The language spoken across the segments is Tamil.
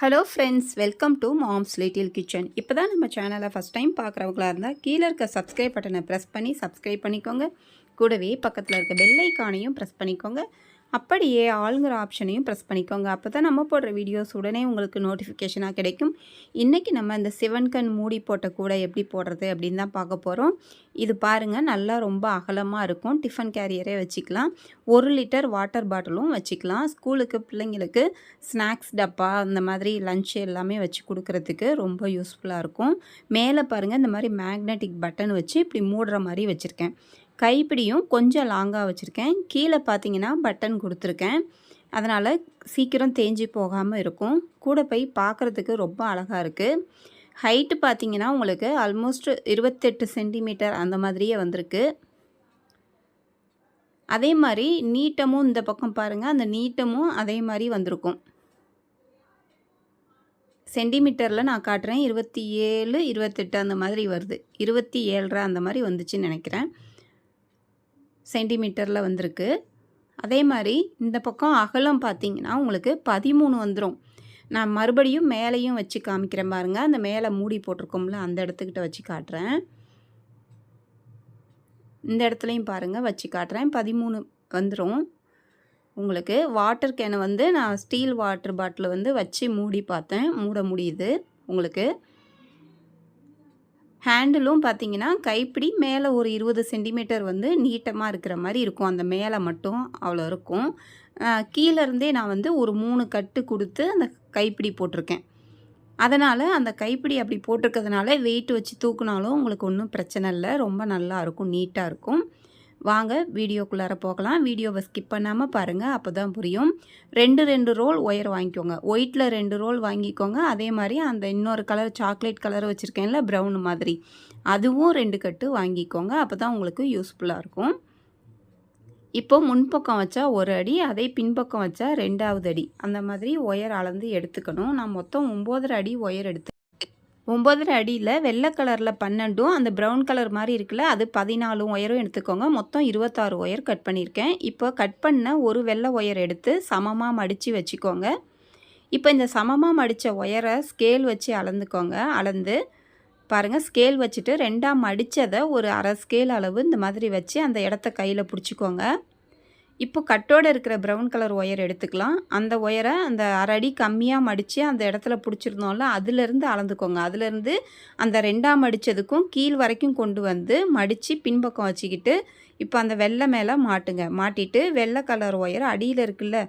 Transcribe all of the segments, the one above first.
Hello friends, welcome to moms little kitchen. இப்போ தான் நம்ம சேனலை ஃபஸ்ட் டைம் பார்க்குறவங்களா இருந்தால் கீழே இருக்க சப்ஸ்கிரைப் பட்டனை ப்ரெஸ் பண்ணி சப்ஸ்கிரைப் பண்ணிக்கோங்க. கூடவே பக்கத்தில் இருக்க பெல் ஐக்கானையும் ப்ரெஸ் பண்ணிக்கோங்க. அப்படியே ஆளுங்கிற ஆப்ஷனையும் ப்ரெஸ் பண்ணிக்கோங்க. அப்போ தான் நம்ம போடுற வீடியோஸ் உடனே உங்களுக்கு நோட்டிஃபிகேஷனாக கிடைக்கும். இன்றைக்கி நம்ம இந்த சிவன்கண் மூடி போட்ட கூடை எப்படி போடுறது அப்படின்னு தான் பார்க்க போகிறோம். இது பாருங்கள், நல்லா ரொம்ப அகலமாக இருக்கும். டிஃபன் கேரியரே வச்சுக்கலாம். 1 லிட்டர் வாட்டர் பாட்டிலும் வச்சுக்கலாம். ஸ்கூலுக்கு பிள்ளைங்களுக்கு ஸ்நாக்ஸ் டப்பா அந்த மாதிரி லஞ்ச் எல்லாமே வச்சு கொடுக்குறதுக்கு ரொம்ப யூஸ்ஃபுல்லாக இருக்கும். மேலே பாருங்கள், இந்த மாதிரி மேக்னெட்டிக் பட்டன் வச்சு இப்படி மூடுற மாதிரி வச்சுருக்கேன். கைப்பிடியும் கொஞ்சம் லாங்காக வச்சுருக்கேன். கீழே பார்த்தீங்கன்னா பட்டன் கொடுத்துருக்கேன். அதனால் சீக்கிரம் தேஞ்சு போகாமல் இருக்கும். கூட போய் பார்க்குறதுக்கு ரொம்ப அழகாக இருக்குது. ஹைட்டு பார்த்தீங்கன்னா உங்களுக்கு ஆல்மோஸ்ட் 28 சென்டிமீட்டர் அந்த மாதிரியே வந்திருக்கு. அதே மாதிரி நீட்டமும் இந்த பக்கம் பாருங்கள், அந்த நீட்டமும் அதே மாதிரி வந்திருக்கும். சென்டிமீட்டரில் நான் காட்டுறேன். 27, 28 அந்த மாதிரி வருது. 27.5 அந்த மாதிரி வந்துச்சுன்னு நினைக்கிறேன். சென்டிமீட்டரில் வந்திருக்கு. அதே மாதிரி இந்த பக்கம் அகலம் பார்த்திங்கன்னா உங்களுக்கு 13 வந்துடும். நான் மறுபடியும் மேலேயும் வச்சு காமிக்கிறேன் பாருங்கள். அந்த மேலே மூடி போட்டிருக்கோம்ல, அந்த இடத்துக்கிட்ட வச்சு காட்டுறேன். இந்த இடத்துலையும் பாருங்கள் வச்சு காட்டுறேன். 13 வந்துடும் உங்களுக்கு. வாட்டர் கேனை வந்து நான் ஸ்டீல் வாட்டர் பாட்டில் வந்து வச்சு மூடி பார்த்தேன், மூட முடியுது உங்களுக்கு. ஹேண்டிலும் பார்த்தீங்கன்னா கைப்பிடி மேலே ஒரு 20 சென்டிமீட்டர் வந்து நீட்டமாக இருக்கிற மாதிரி இருக்கும். அந்த மேலே மட்டும் அவ்வளோ இருக்கும். கீழேருந்தே நான் வந்து ஒரு 3 கட்டு கொடுத்து அந்த கைப்பிடி போட்டிருக்கேன். அதனால் அந்த கைப்பிடி அப்படி போட்டிருக்கிறதுனால வெயிட் வச்சு தூக்குனாலும் உங்களுக்கு ஒன்றும் பிரச்சனை இல்லை. ரொம்ப நல்லா இருக்கும், நீட்டாக இருக்கும். வாங்க வீடியோக்குள்ளார போகலாம். வீடியோவை ஸ்கிப் பண்ணாமல் பாருங்கள், அப்போ தான் புரியும். 2 ரோல் ஒயர் வாங்கிக்கோங்க. ஒயிட்டில் 2 ரோல் வாங்கிக்கோங்க. அதே மாதிரி அந்த இன்னொரு கலர் சாக்லேட் கலர் வச்சுருக்கேன்ல, ப்ரௌன் மாதிரி, அதுவும் 2 கட்டு வாங்கிக்கோங்க. அப்போ தான் உங்களுக்கு யூஸ்ஃபுல்லாக இருக்கும். இப்போது முன்பக்கம் வச்சா 1 அடி, அதே பின்பக்கம் வச்சா 2வது அடி, அந்த மாதிரி ஒயர் அளந்து எடுத்துக்கணும். நான் மொத்தம் 9.5 அடி ஒயர் எடுத்து 9.5 அடியில் வெள்ளை கலரில் 12, அந்த ப்ரௌன் கலர் மாதிரி இருக்குல்ல, அது 14 ஒயரும் எடுத்துக்கோங்க. மொத்தம் 26 ஒயர் கட் பண்ணியிருக்கேன். இப்போ கட் பண்ண ஒரு வெள்ளை ஒயர் எடுத்து சமமாக மடித்து வச்சுக்கோங்க. இப்போ இந்த சமமாக மடித்த ஒயரை ஸ்கேல் வச்சு அளந்துக்கோங்க. அளந்து பாருங்கள், ஸ்கேல் வச்சுட்டு 2ஆக மடித்ததை ஒரு அரை ஸ்கேல் அளவு இந்த மாதிரி வச்சு அந்த இடத்த கையில் பிடிச்சிக்கோங்க. இப்போ கட்டோடு இருக்கிற ப்ரௌன் கலர் ஒயர் எடுத்துக்கலாம். அந்த ஒயரை அந்த அரை அடி கம்மியாக மடித்து அந்த இடத்துல பிடிச்சிருந்தோம்ல, அதுலேருந்து அளந்துக்கோங்க. அதுலேருந்து அந்த 2ஆக மடித்ததுக்கும் கீழ் வரைக்கும் கொண்டு வந்து மடித்து பின்பக்கம் வச்சுக்கிட்டு இப்போ அந்த வெள்ளை மேலே மாட்டுங்க. மாட்டிட்டு வெள்ளை கலர் ஒயர் அடியில் இருக்குல்ல,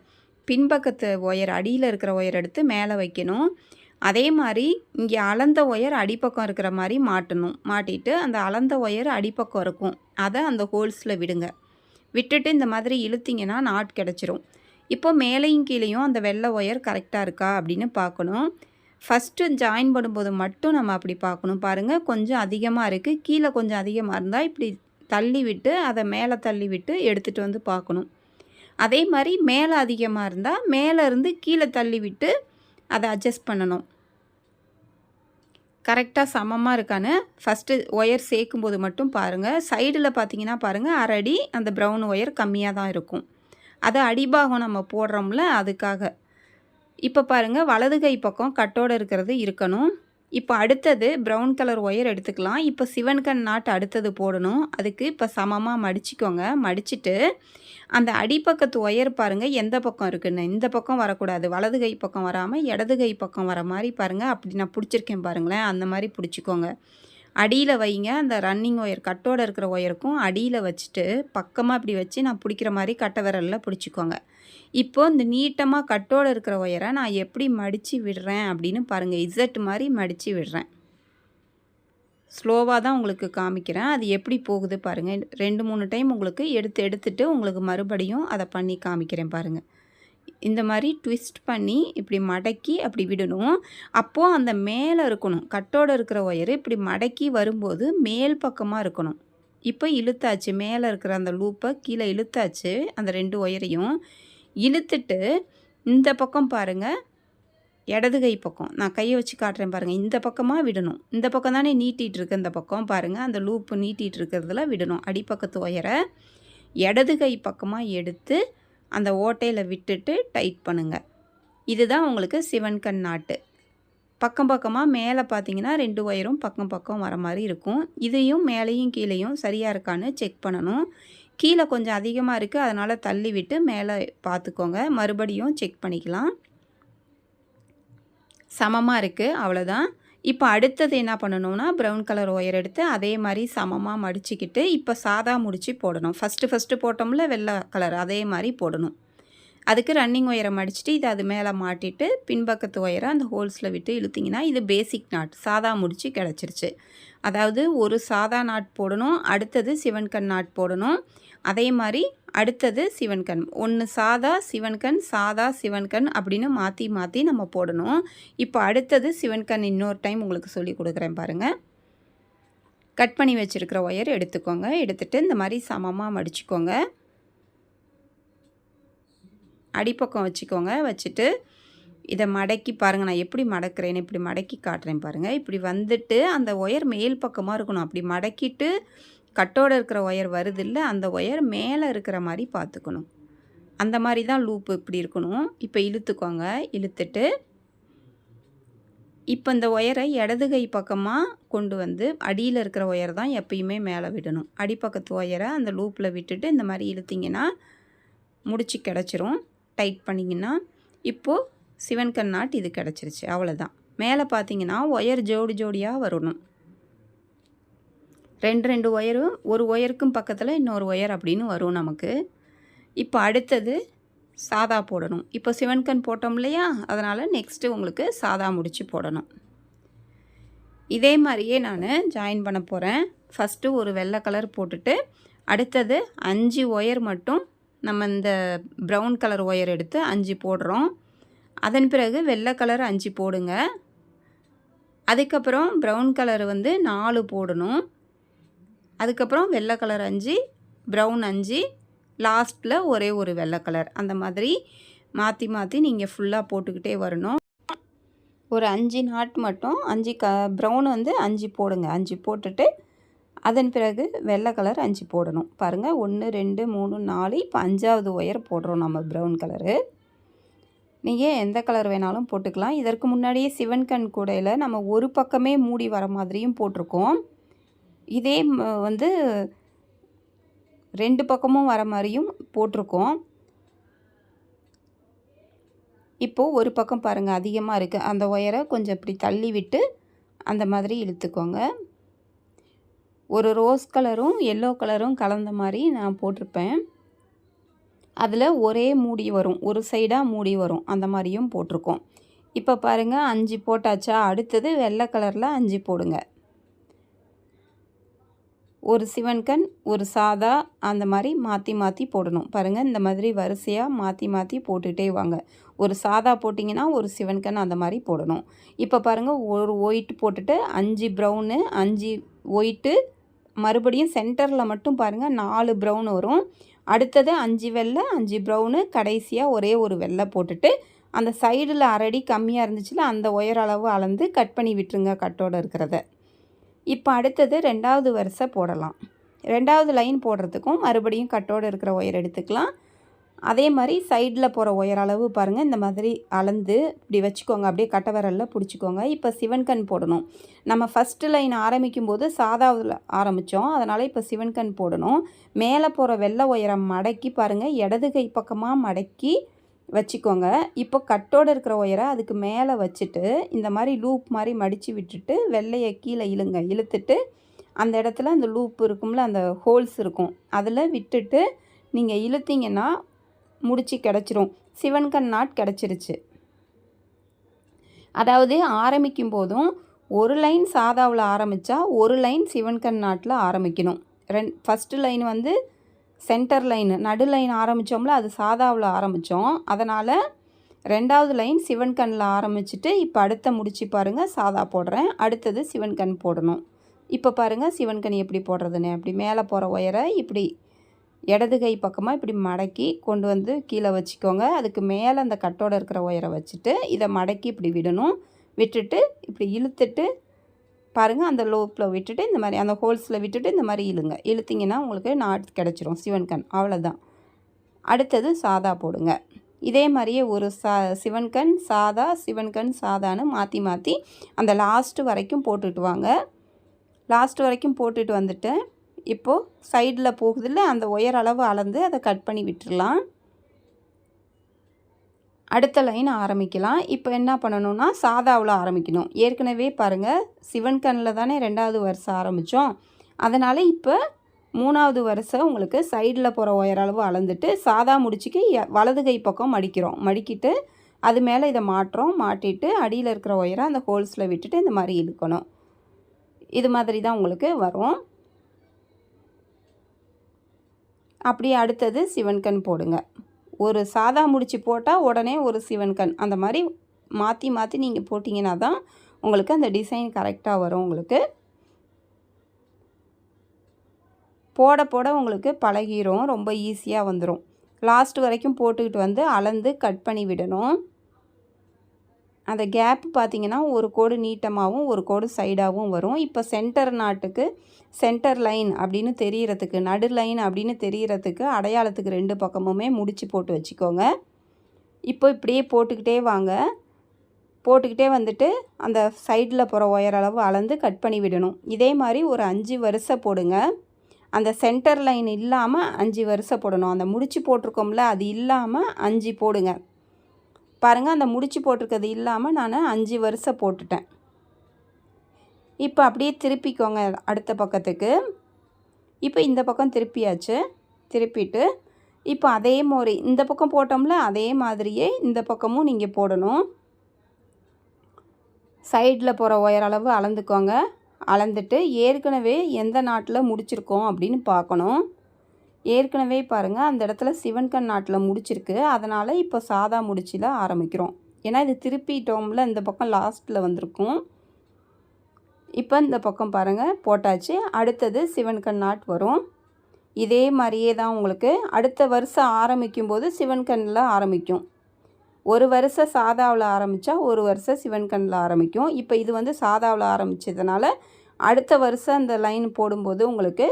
பின்பக்கத்து ஒயர் அடியில் இருக்கிற ஒயர் எடுத்து மேலே வைக்கணும். அதே மாதிரி இங்கே அளந்த ஒயர் அடிப்பக்கம் இருக்கிற மாதிரி மாட்டணும். மாட்டிட்டு அந்த அளந்த ஒயர் அடிப்பக்கம் இருக்கும், அதை அந்த ஹோல்ஸில் விடுங்க. விட்டுட்டு இந்த மாதிரி இழுத்திங்கன்னா நாட் கிடச்சிரும். இப்போ மேலேயும் கீழேயும் அந்த வெள்ளை ஒயர் கரெக்டாக இருக்கா அப்படின்னு பார்க்கணும். ஃபஸ்ட்டு ஜாயின் பண்ணும்போது மட்டும் நம்ம அப்படி பார்க்கணும். பாருங்கள், கொஞ்சம் அதிகமாக இருக்குது. கீழே கொஞ்சம் அதிகமாக இருந்தால் இப்படி தள்ளி விட்டு அதை மேலே தள்ளி விட்டு எடுத்துகிட்டு வந்து பார்க்கணும். அதே மாதிரி மேலே அதிகமாக இருந்தால் மேலே இருந்து கீழே தள்ளி விட்டு அதை அட்ஜஸ்ட் பண்ணணும். கரெக்டாக சமமாக இருக்கான்னு ஃபஸ்ட்டு ஒயர் சேர்க்கும்போது மட்டும் பாருங்கள். சைடில் பார்த்தீங்கன்னா பாருங்கள், அரை அடி அந்த ப்ரௌன் ஒயர் கம்மியாக தான் இருக்கும். அது அடிபாகம் நம்ம போடுறோம்ல, அதுக்காக. இப்போ பாருங்கள், வலது கை பக்கம் கட்டோடு இருக்கிறது இருக்கணும். இப்போ அடுத்தது ப்ரௌன் கலர் ஒயர் எடுத்துக்கலாம். இப்போ சிவன்கண் நாட் அடுத்தது போடணும். அதுக்கு இப்போ சமமாக மடிச்சிக்கோங்க. மடிச்சுட்டு அந்த அடிப்பக்கத்து ஒயர் பாருங்கள் எந்த பக்கம் இருக்குன்னு. இந்த பக்கம் வரக்கூடாது, வலது கை பக்கம் வராமல் இடது கை பக்கம் வர மாதிரி பாருங்கள். அப்படி நான் பிடிச்சிருக்கேன் பாருங்களேன், அந்த மாதிரி பிடிச்சிக்கோங்க. அடியில் வைங்க. அந்த ரன்னிங் ஒயர் கட்டோடு இருக்கிற ஒயருக்கும் அடியில் வச்சுட்டு பக்கமாக இப்படி வச்சு நான் பிடிக்கிற மாதிரி கட்டை விரலில் பிடிச்சிக்கோங்க. இப்போது இந்த நீட்டமாக கட்டோடு இருக்கிற ஒயரை நான் எப்படி மடித்து விடுறேன் அப்படின்னு பாருங்கள். இசட் மாதிரி மடித்து விடுறேன். ஸ்லோவாக தான் உங்களுக்கு காமிக்கிறேன். அது எப்படி போகுது பாருங்கள். 2-3 டைம் உங்களுக்கு எடுத்துட்டு உங்களுக்கு மறுபடியும் அதை பண்ணி காமிக்கிறேன் பாருங்கள். இந்த மாதிரி ட்விஸ்ட் பண்ணி இப்படி மடக்கி அப்படி விடணும். அப்போது அந்த மேலே இருக்கணும், கட்டோடு இருக்கிற ஒயரு இப்படி மடக்கி வரும்போது மேல் பக்கமாக இருக்கணும். இப்போ இழுத்தாச்சு, மேலே இருக்கிற அந்த லூப்பை கீழே இழுத்தாச்சு. அந்த 2 ஒயரையும் இழுத்துட்டு இந்த பக்கம் பாருங்கள், இடது கை பக்கம் நான் கையை வச்சு காட்டுறேன் பாருங்கள். இந்த பக்கமாக விடணும். இந்த பக்கம் தானே நீட்டிகிட்டு இருக்கு, இந்த பக்கம் பாருங்கள், அந்த லூப்பு நீட்டிகிட்டு இருக்கிறதுல விடணும். அடிப்பக்கத்து ஒயரை இடது கை பக்கமாக எடுத்து அந்த ஓட்டையில் விட்டுட்டு டைட் பண்ணுங்கள். இதுதான் உங்களுக்கு சிவன் கண் நாட்டு. பக்கம் பக்கமாக மேலே பார்த்தீங்கன்னா 2 ஒயரும் பக்கம் பக்கம் வர மாதிரி இருக்கும். இதையும் மேலேயும் கீழேயும் சரியாக இருக்கான்னு செக் பண்ணணும். கீழே கொஞ்சம் அதிகமாக இருக்குது, அதனால் தள்ளி விட்டு மேலே பார்த்துக்கோங்க. மறுபடியும் செக் பண்ணிக்கலாம். சமமாக இருக்குது, அவ்வளோதான். இப்போ அடுத்தது என்ன பண்ணணும்னா, ப்ரௌன் கலர் ஒயர் எடுத்து அதே மாதிரி சமமாக மடிச்சுக்கிட்டு இப்போ சாதா முடிச்சு போடணும். ஃபஸ்ட்டு போட்டோம்ல வெள்ளை கலர், அதே மாதிரி போடணும். அதுக்கு ரன்னிங் ஒயரை மடிச்சுட்டு இதை அது மேலே மாட்டிட்டு பின்பக்கத்து ஒயரை அந்த ஹோல்ஸில் விட்டு இழுத்திங்கன்னா இது பேசிக் நாட், சாதா முடிச்சு கிடச்சிருச்சு. அதாவது ஒரு சாதா நாட் போடணும், அடுத்தது சிவன்கண் நாட் போடணும். அதே மாதிரி அடுத்தது சிவன்கண், ஒன்று சாதா சிவன்கண், சாதா சிவன்கண் அப்படின்னு மாற்றி மாற்றி நம்ம போடணும். இப்போ அடுத்தது சிவன்கண் இன்னொரு டைம் உங்களுக்கு சொல்லி கொடுக்குறேன் பாருங்கள். கட் பண்ணி வச்சுருக்கிற ஒயர் எடுத்துக்கோங்க. எடுத்துகிட்டு இந்த மாதிரி சமமாக மடிச்சுக்கோங்க. அடிப்பக்கம் வச்சுக்கோங்க. வச்சுட்டு இதை மடக்கி பாருங்கள், நான் எப்படி மடக்கிறேன்னு இப்படி மடக்கி காட்டுறேன் பாருங்கள். இப்படி வந்துட்டு அந்த ஒயர் மேல் பக்கமாக இருக்கணும். அப்படி மடக்கிட்டு கட்டோடு இருக்கிற ஒயர் வருது இல்லை, அந்த ஒயர் மேலே இருக்கிற மாதிரி பார்த்துக்கணும். அந்த மாதிரி தான் லூப்பு இப்படி இருக்கணும். இப்போ இழுத்துக்கோங்க. இழுத்துட்டு இப்போ இந்த ஒயரை இடது கை பக்கமாக கொண்டு வந்து அடியில் இருக்கிற ஒயர் தான் எப்பயுமே மேலே விடணும். அடிப்பக்கத்து ஒயரை அந்த லூப்பில் விட்டுட்டு இந்த மாதிரி இழுத்திங்கன்னா முடிச்சு கிடச்சிரும். டைட் பண்ணிங்கன்னா இப்போது சிவன்கண் நாட் இது கிடச்சிருச்சு, அவ்வளோதான். மேலே பார்த்தீங்கன்னா ஒயர் ஜோடி ஜோடியாக வரணும். 2 ஒயரும், ஒரு ஒயருக்கும் பக்கத்தில் இன்னொரு ஒயர் அப்படின்னு வரும் நமக்கு. இப்போ அடுத்தது சாதா போடணும். இப்போ சிவன்கண் போட்டோம் இல்லையா, அதனால் நெக்ஸ்ட்டு உங்களுக்கு சாதா முடிச்சு போடணும். இதே மாதிரியே நான் ஜாயின் பண்ண போகிறேன். ஃபஸ்ட்டு ஒரு வெள்ளை கலர் போட்டுட்டு அடுத்தது 5 ஒயர் மட்டும் நம்ம இந்த ப்ரௌன் கலர் ஒயர் எடுத்து 5 போடுறோம். அதன் பிறகு வெள்ளை கலர் 5 போடுங்க. அதுக்கப்புறம் ப்ரௌன் கலர் 4 போடணும். அதுக்கப்புறம் வெள்ளை கலர் 5, ப்ரௌன் 5, லாஸ்ட்டில் ஒரே ஒரு வெள்ளை கலர். அந்த மாதிரி மாற்றி மாற்றி நீங்கள் ஃபுல்லாக போட்டுக்கிட்டே வரணும். ஒரு 5 நாட் மட்டும் 5 ப்ரௌன் 5 போடுங்க. 5 போட்டுட்டு அதன் பிறகு வெள்ளை கலர் 5 போடணும். பாருங்கள், 1 2 3 4, இப்போ 5ஆவது ஒயர் போடுறோம் நம்ம ப்ரௌன் கலரு. நீங்கள் எந்த கலர் வேணாலும் போட்டுக்கலாம். இதற்கு முன்னாடியே சிவன்கண் கூடையில் நம்ம ஒரு பக்கமே மூடி வர மாதிரியும் போட்டிருக்கோம். இதே 2 பக்கமும் வர மாதிரியும் போட்டிருக்கோம். இப்போது ஒரு பக்கம் பாருங்கள் அதிகமாக இருக்குது, அந்த ஒயரை கொஞ்சம் இப்படி தள்ளி விட்டு அந்த மாதிரி இழுத்துக்கோங்க. ஒரு ரோஸ் கலரும் எல்லோ கலரும் கலந்த மாதிரி நான் போட்டிருப்பேன். அதில் ஒரே மூடி வரும், ஒரு சைடாக மூடி வரும், அந்த மாதிரியும் போட்டிருக்கோம். இப்போ பாருங்கள் 5 போட்டாச்சா. அடுத்தது வெள்ளை கலரில் 5 போடுங்க. ஒரு சிவன்கண், ஒரு சாதா, அந்த மாதிரி மாற்றி மாற்றி போடணும். பாருங்கள், இந்த மாதிரி வரிசையாக மாற்றி மாற்றி போட்டுகிட்டே வாங்க. ஒரு சாதா போட்டிங்கன்னா ஒரு சிவன்கண் அந்த மாதிரி போடணும். இப்போ பாருங்கள், ஒரு ஒயிட் போட்டுட்டு 5 ப்ரௌனு 5 ஒயிட்டு, மறுபடியும் சென்டரில் மட்டும் பாருங்கள் 4 ப்ரௌன் வரும். அடுத்தது 5 வெள்ளை 5 ப்ரௌனு, கடைசியாக ஒரே ஒரு வெள்ளை போட்டுட்டு அந்த சைடில் அரடி கம்மியாக இருந்துச்சுல அந்த ஒயர் அளவு அளந்து கட் பண்ணி விட்டுருங்க கட்டோடு இருக்கிறத. இப்போ அடுத்தது 2வது வரிசை போடலாம். 2வது லைன் போடுறதுக்கும் மறுபடியும் கட்டோடு இருக்கிற ஒயர் எடுத்துக்கலாம். அதே மாதிரி சைடில் போகிற ஒயர் அளவு பாருங்கள், இந்த மாதிரி அளந்து இப்படி வச்சுக்கோங்க. அப்படியே கட்டை விரலில் பிடிச்சிக்கோங்க. இப்போ சிவன்கண் போடணும். நம்ம ஃபஸ்ட்டு லைன் ஆரம்பிக்கும் போது சாதாவில் ஆரம்பித்தோம், அதனால் இப்போ சிவன்கண் போடணும். மேலே போகிற வெள்ளை ஒயரை மடக்கி பாருங்கள், இடது கை பக்கமாக மடக்கி வச்சுக்கோங்க. இப்போ கட்டோடு இருக்கிற ஒயரை அதுக்கு மேலே வச்சுட்டு இந்த மாதிரி லூப் மாதிரி மடித்து விட்டுட்டு வெள்ளையை கீழே இழுங்க. இழுத்துட்டு அந்த இடத்துல அந்த லூப் இருக்கும்ல, அந்த ஹோல்ஸ் இருக்கும், அதில் விட்டுட்டு நீங்கள் இழுத்திங்கன்னா முடிச்சு கிடச்சிரும். சிவன்கண் நாட் கிடச்சிருச்சு. அதாவது ஆரம்பிக்கும் போதும் ஒரு லைன் சாதாவில் ஆரம்பித்தா ஒரு லைன் சிவன்கண் நாட்டில் ஆரம்பிக்கணும். ஃபஸ்ட்டு லைன் சென்டர் லைன், நடு லைன் ஆரம்பித்தோம்ல, அது சாதாவில் ஆரம்பித்தோம். அதனால் 2வது லைன் சிவன்கண்ணில் ஆரம்பிச்சுட்டு இப்போ அடுத்த முடிச்சு பாருங்கள், சாதா போடுறேன். அடுத்தது சிவன்கண் போடணும். இப்போ பாருங்கள் சிவன்கண் எப்படி போடுறதுன்னு. அப்படி மேலே போகிற ஒயரை இப்படி இடது கை பக்கமாக இப்படி மடக்கி கொண்டு வந்து கீழே வச்சுக்கோங்க. அதுக்கு மேலே அந்த கட்டோடு இருக்கிற ஒயரை வச்சுட்டு இதை மடக்கி இப்படி விடணும். விட்டுட்டு இப்படி இழுத்துட்டு பாருங்கள், அந்த லூப்பில் விட்டுட்டு இந்த மாதிரி அந்த ஹோல்ஸில் விட்டுட்டு இந்த மாதிரி இழுங்க. இழுத்திங்கன்னா உங்களுக்கு நாட் கிடச்சிரும் சிவன்கண். அவ்வளோதான். அடுத்தது சாதா போடுங்க. இதே மாதிரியே ஒரு சிவன் கண் சாதா, சிவன் கண் சாதான்னு மாற்றி மாற்றி அந்த லாஸ்ட்டு வரைக்கும் போட்டுட்டு வாங்க. லாஸ்ட் வரைக்கும் போட்டுட்டு வந்துட்டு இப்போது சைடில் போகுதில்ல அந்த ஒயர் அளவு அளந்து அதை கட் பண்ணி விட்டுடலாம். அடுத்த லைன் ஆரம்பிக்கலாம். இப்போ என்ன பண்ணணும்னா சாதாவில் ஆரம்பிக்கணும். ஏற்கனவே பாருங்கள் சிவன் கண்ணில் தானே 2வது வரிசை ஆரம்பித்தோம். அதனால் இப்போ 3வது வரிசை உங்களுக்கு சைடில் போகிற ஒயர் அளவு அளந்துட்டு சாதா முடிச்சுக்கு வலது கை பக்கம் மடிக்கிறோம். மடிக்கிட்டு அது மேலே இதை மாட்டுறோம். மாட்டிட்டு அடியில் இருக்கிற ஒயரை அந்த ஹோல்ஸில் விட்டுட்டு இந்த மாதிரி இழுக்கணும். இது மாதிரி தான் உங்களுக்கு வரும். அப்படியே அடுத்தது சிவன் கண் போடுங்க. ஒரு சாதா முடிச்சு போட்டால் உடனே ஒரு சிவன் கண், அந்த மாதிரி மாற்றி மாற்றி நீங்கள் போட்டிங்கன்னா தான் உங்களுக்கு அந்த டிசைன் கரெக்டாக வரும். உங்களுக்கு போட போட உங்களுக்கு பழகிரும், ரொம்ப ஈஸியாக வந்துடும். லாஸ்ட் வரைக்கும் போட்டுக்கிட்டு வந்து அளந்து கட் பண்ணி விடணும். அந்த கேப் பார்த்திங்கன்னா ஒரு கோடு நீட்டமாகவும் ஒரு கோடு சைடாகவும் வரும். இப்போ சென்டர் நாட்டுக்கு சென்டர் லைன் அப்படின்னு தெரிகிறதுக்கு, நடு லைன் அப்படின்னு தெரிகிறதுக்கு அடையாளத்துக்கு 2 பக்கமுமே முடிச்சு போட்டு வச்சுக்கோங்க. இப்போ இப்படியே போட்டுக்கிட்டே வாங்க. போட்டுக்கிட்டே வந்துட்டு அந்த சைடில் போகிற ஒயர் அளவு அளந்து கட் பண்ணி விடணும். இதே மாதிரி ஒரு 5 வரிசை போடுங்க. அந்த சென்டர் லைன் இல்லாமல் 5 வரிசை போடணும். அந்த முடிச்சு போட்டிருக்கோம்ல அது இல்லாமல் 5 போடுங்க. பாருங்கள், அந்த முடிச்சு போட்டிருக்கிறது இல்லாமல் நான் 5 வரிசை போட்டுட்டேன். இப்போ அப்படியே திருப்பிக்கோங்க அடுத்த பக்கத்துக்கு. இப்போ இந்த பக்கம் திருப்பியாச்சு. திருப்பிட்டு இப்போ அதே மாதிரி இந்த பக்கம் போட்டோம்ல அதே மாதிரியே இந்த பக்கமும் நீங்கள் போடணும். சைடில் போகிற ஒயர் அளவு அளந்துக்கோங்க. அளந்துட்டு ஏற்கனவே எந்த நாட்டில் முடிச்சிருக்கோம் அப்படின்னு பார்க்கணும். ஏற்கனவே பாருங்கள் அந்த இடத்துல சிவன் கண் நாட்டில் முடிச்சிருக்கு. அதனால் இப்போ சாதா முடிச்சில் ஆரம்பிக்கிறோம். ஏன்னா இது திருப்பிட்டோம்ல இந்த பக்கம் லாஸ்ட்டில் வந்திருக்கும். இப்போ இந்த பக்கம் பாருங்கள் போட்டாச்சு. அடுத்தது சிவன் கண் நாட் வரும். இதே மாதிரியே தான் உங்களுக்கு அடுத்த வருஷம் ஆரம்பிக்கும் போது சிவன் கண்ணில் ஆரம்பிக்கும். ஒரு வருஷம் சாதாவில் ஆரம்பித்தா ஒரு வருஷம் சிவன் கண்ணில் ஆரம்பிக்கும். இப்போ இது வந்து சாதாவில் ஆரம்பித்ததுனால அடுத்த வருஷம் அந்த லைன் போடும்போது உங்களுக்கு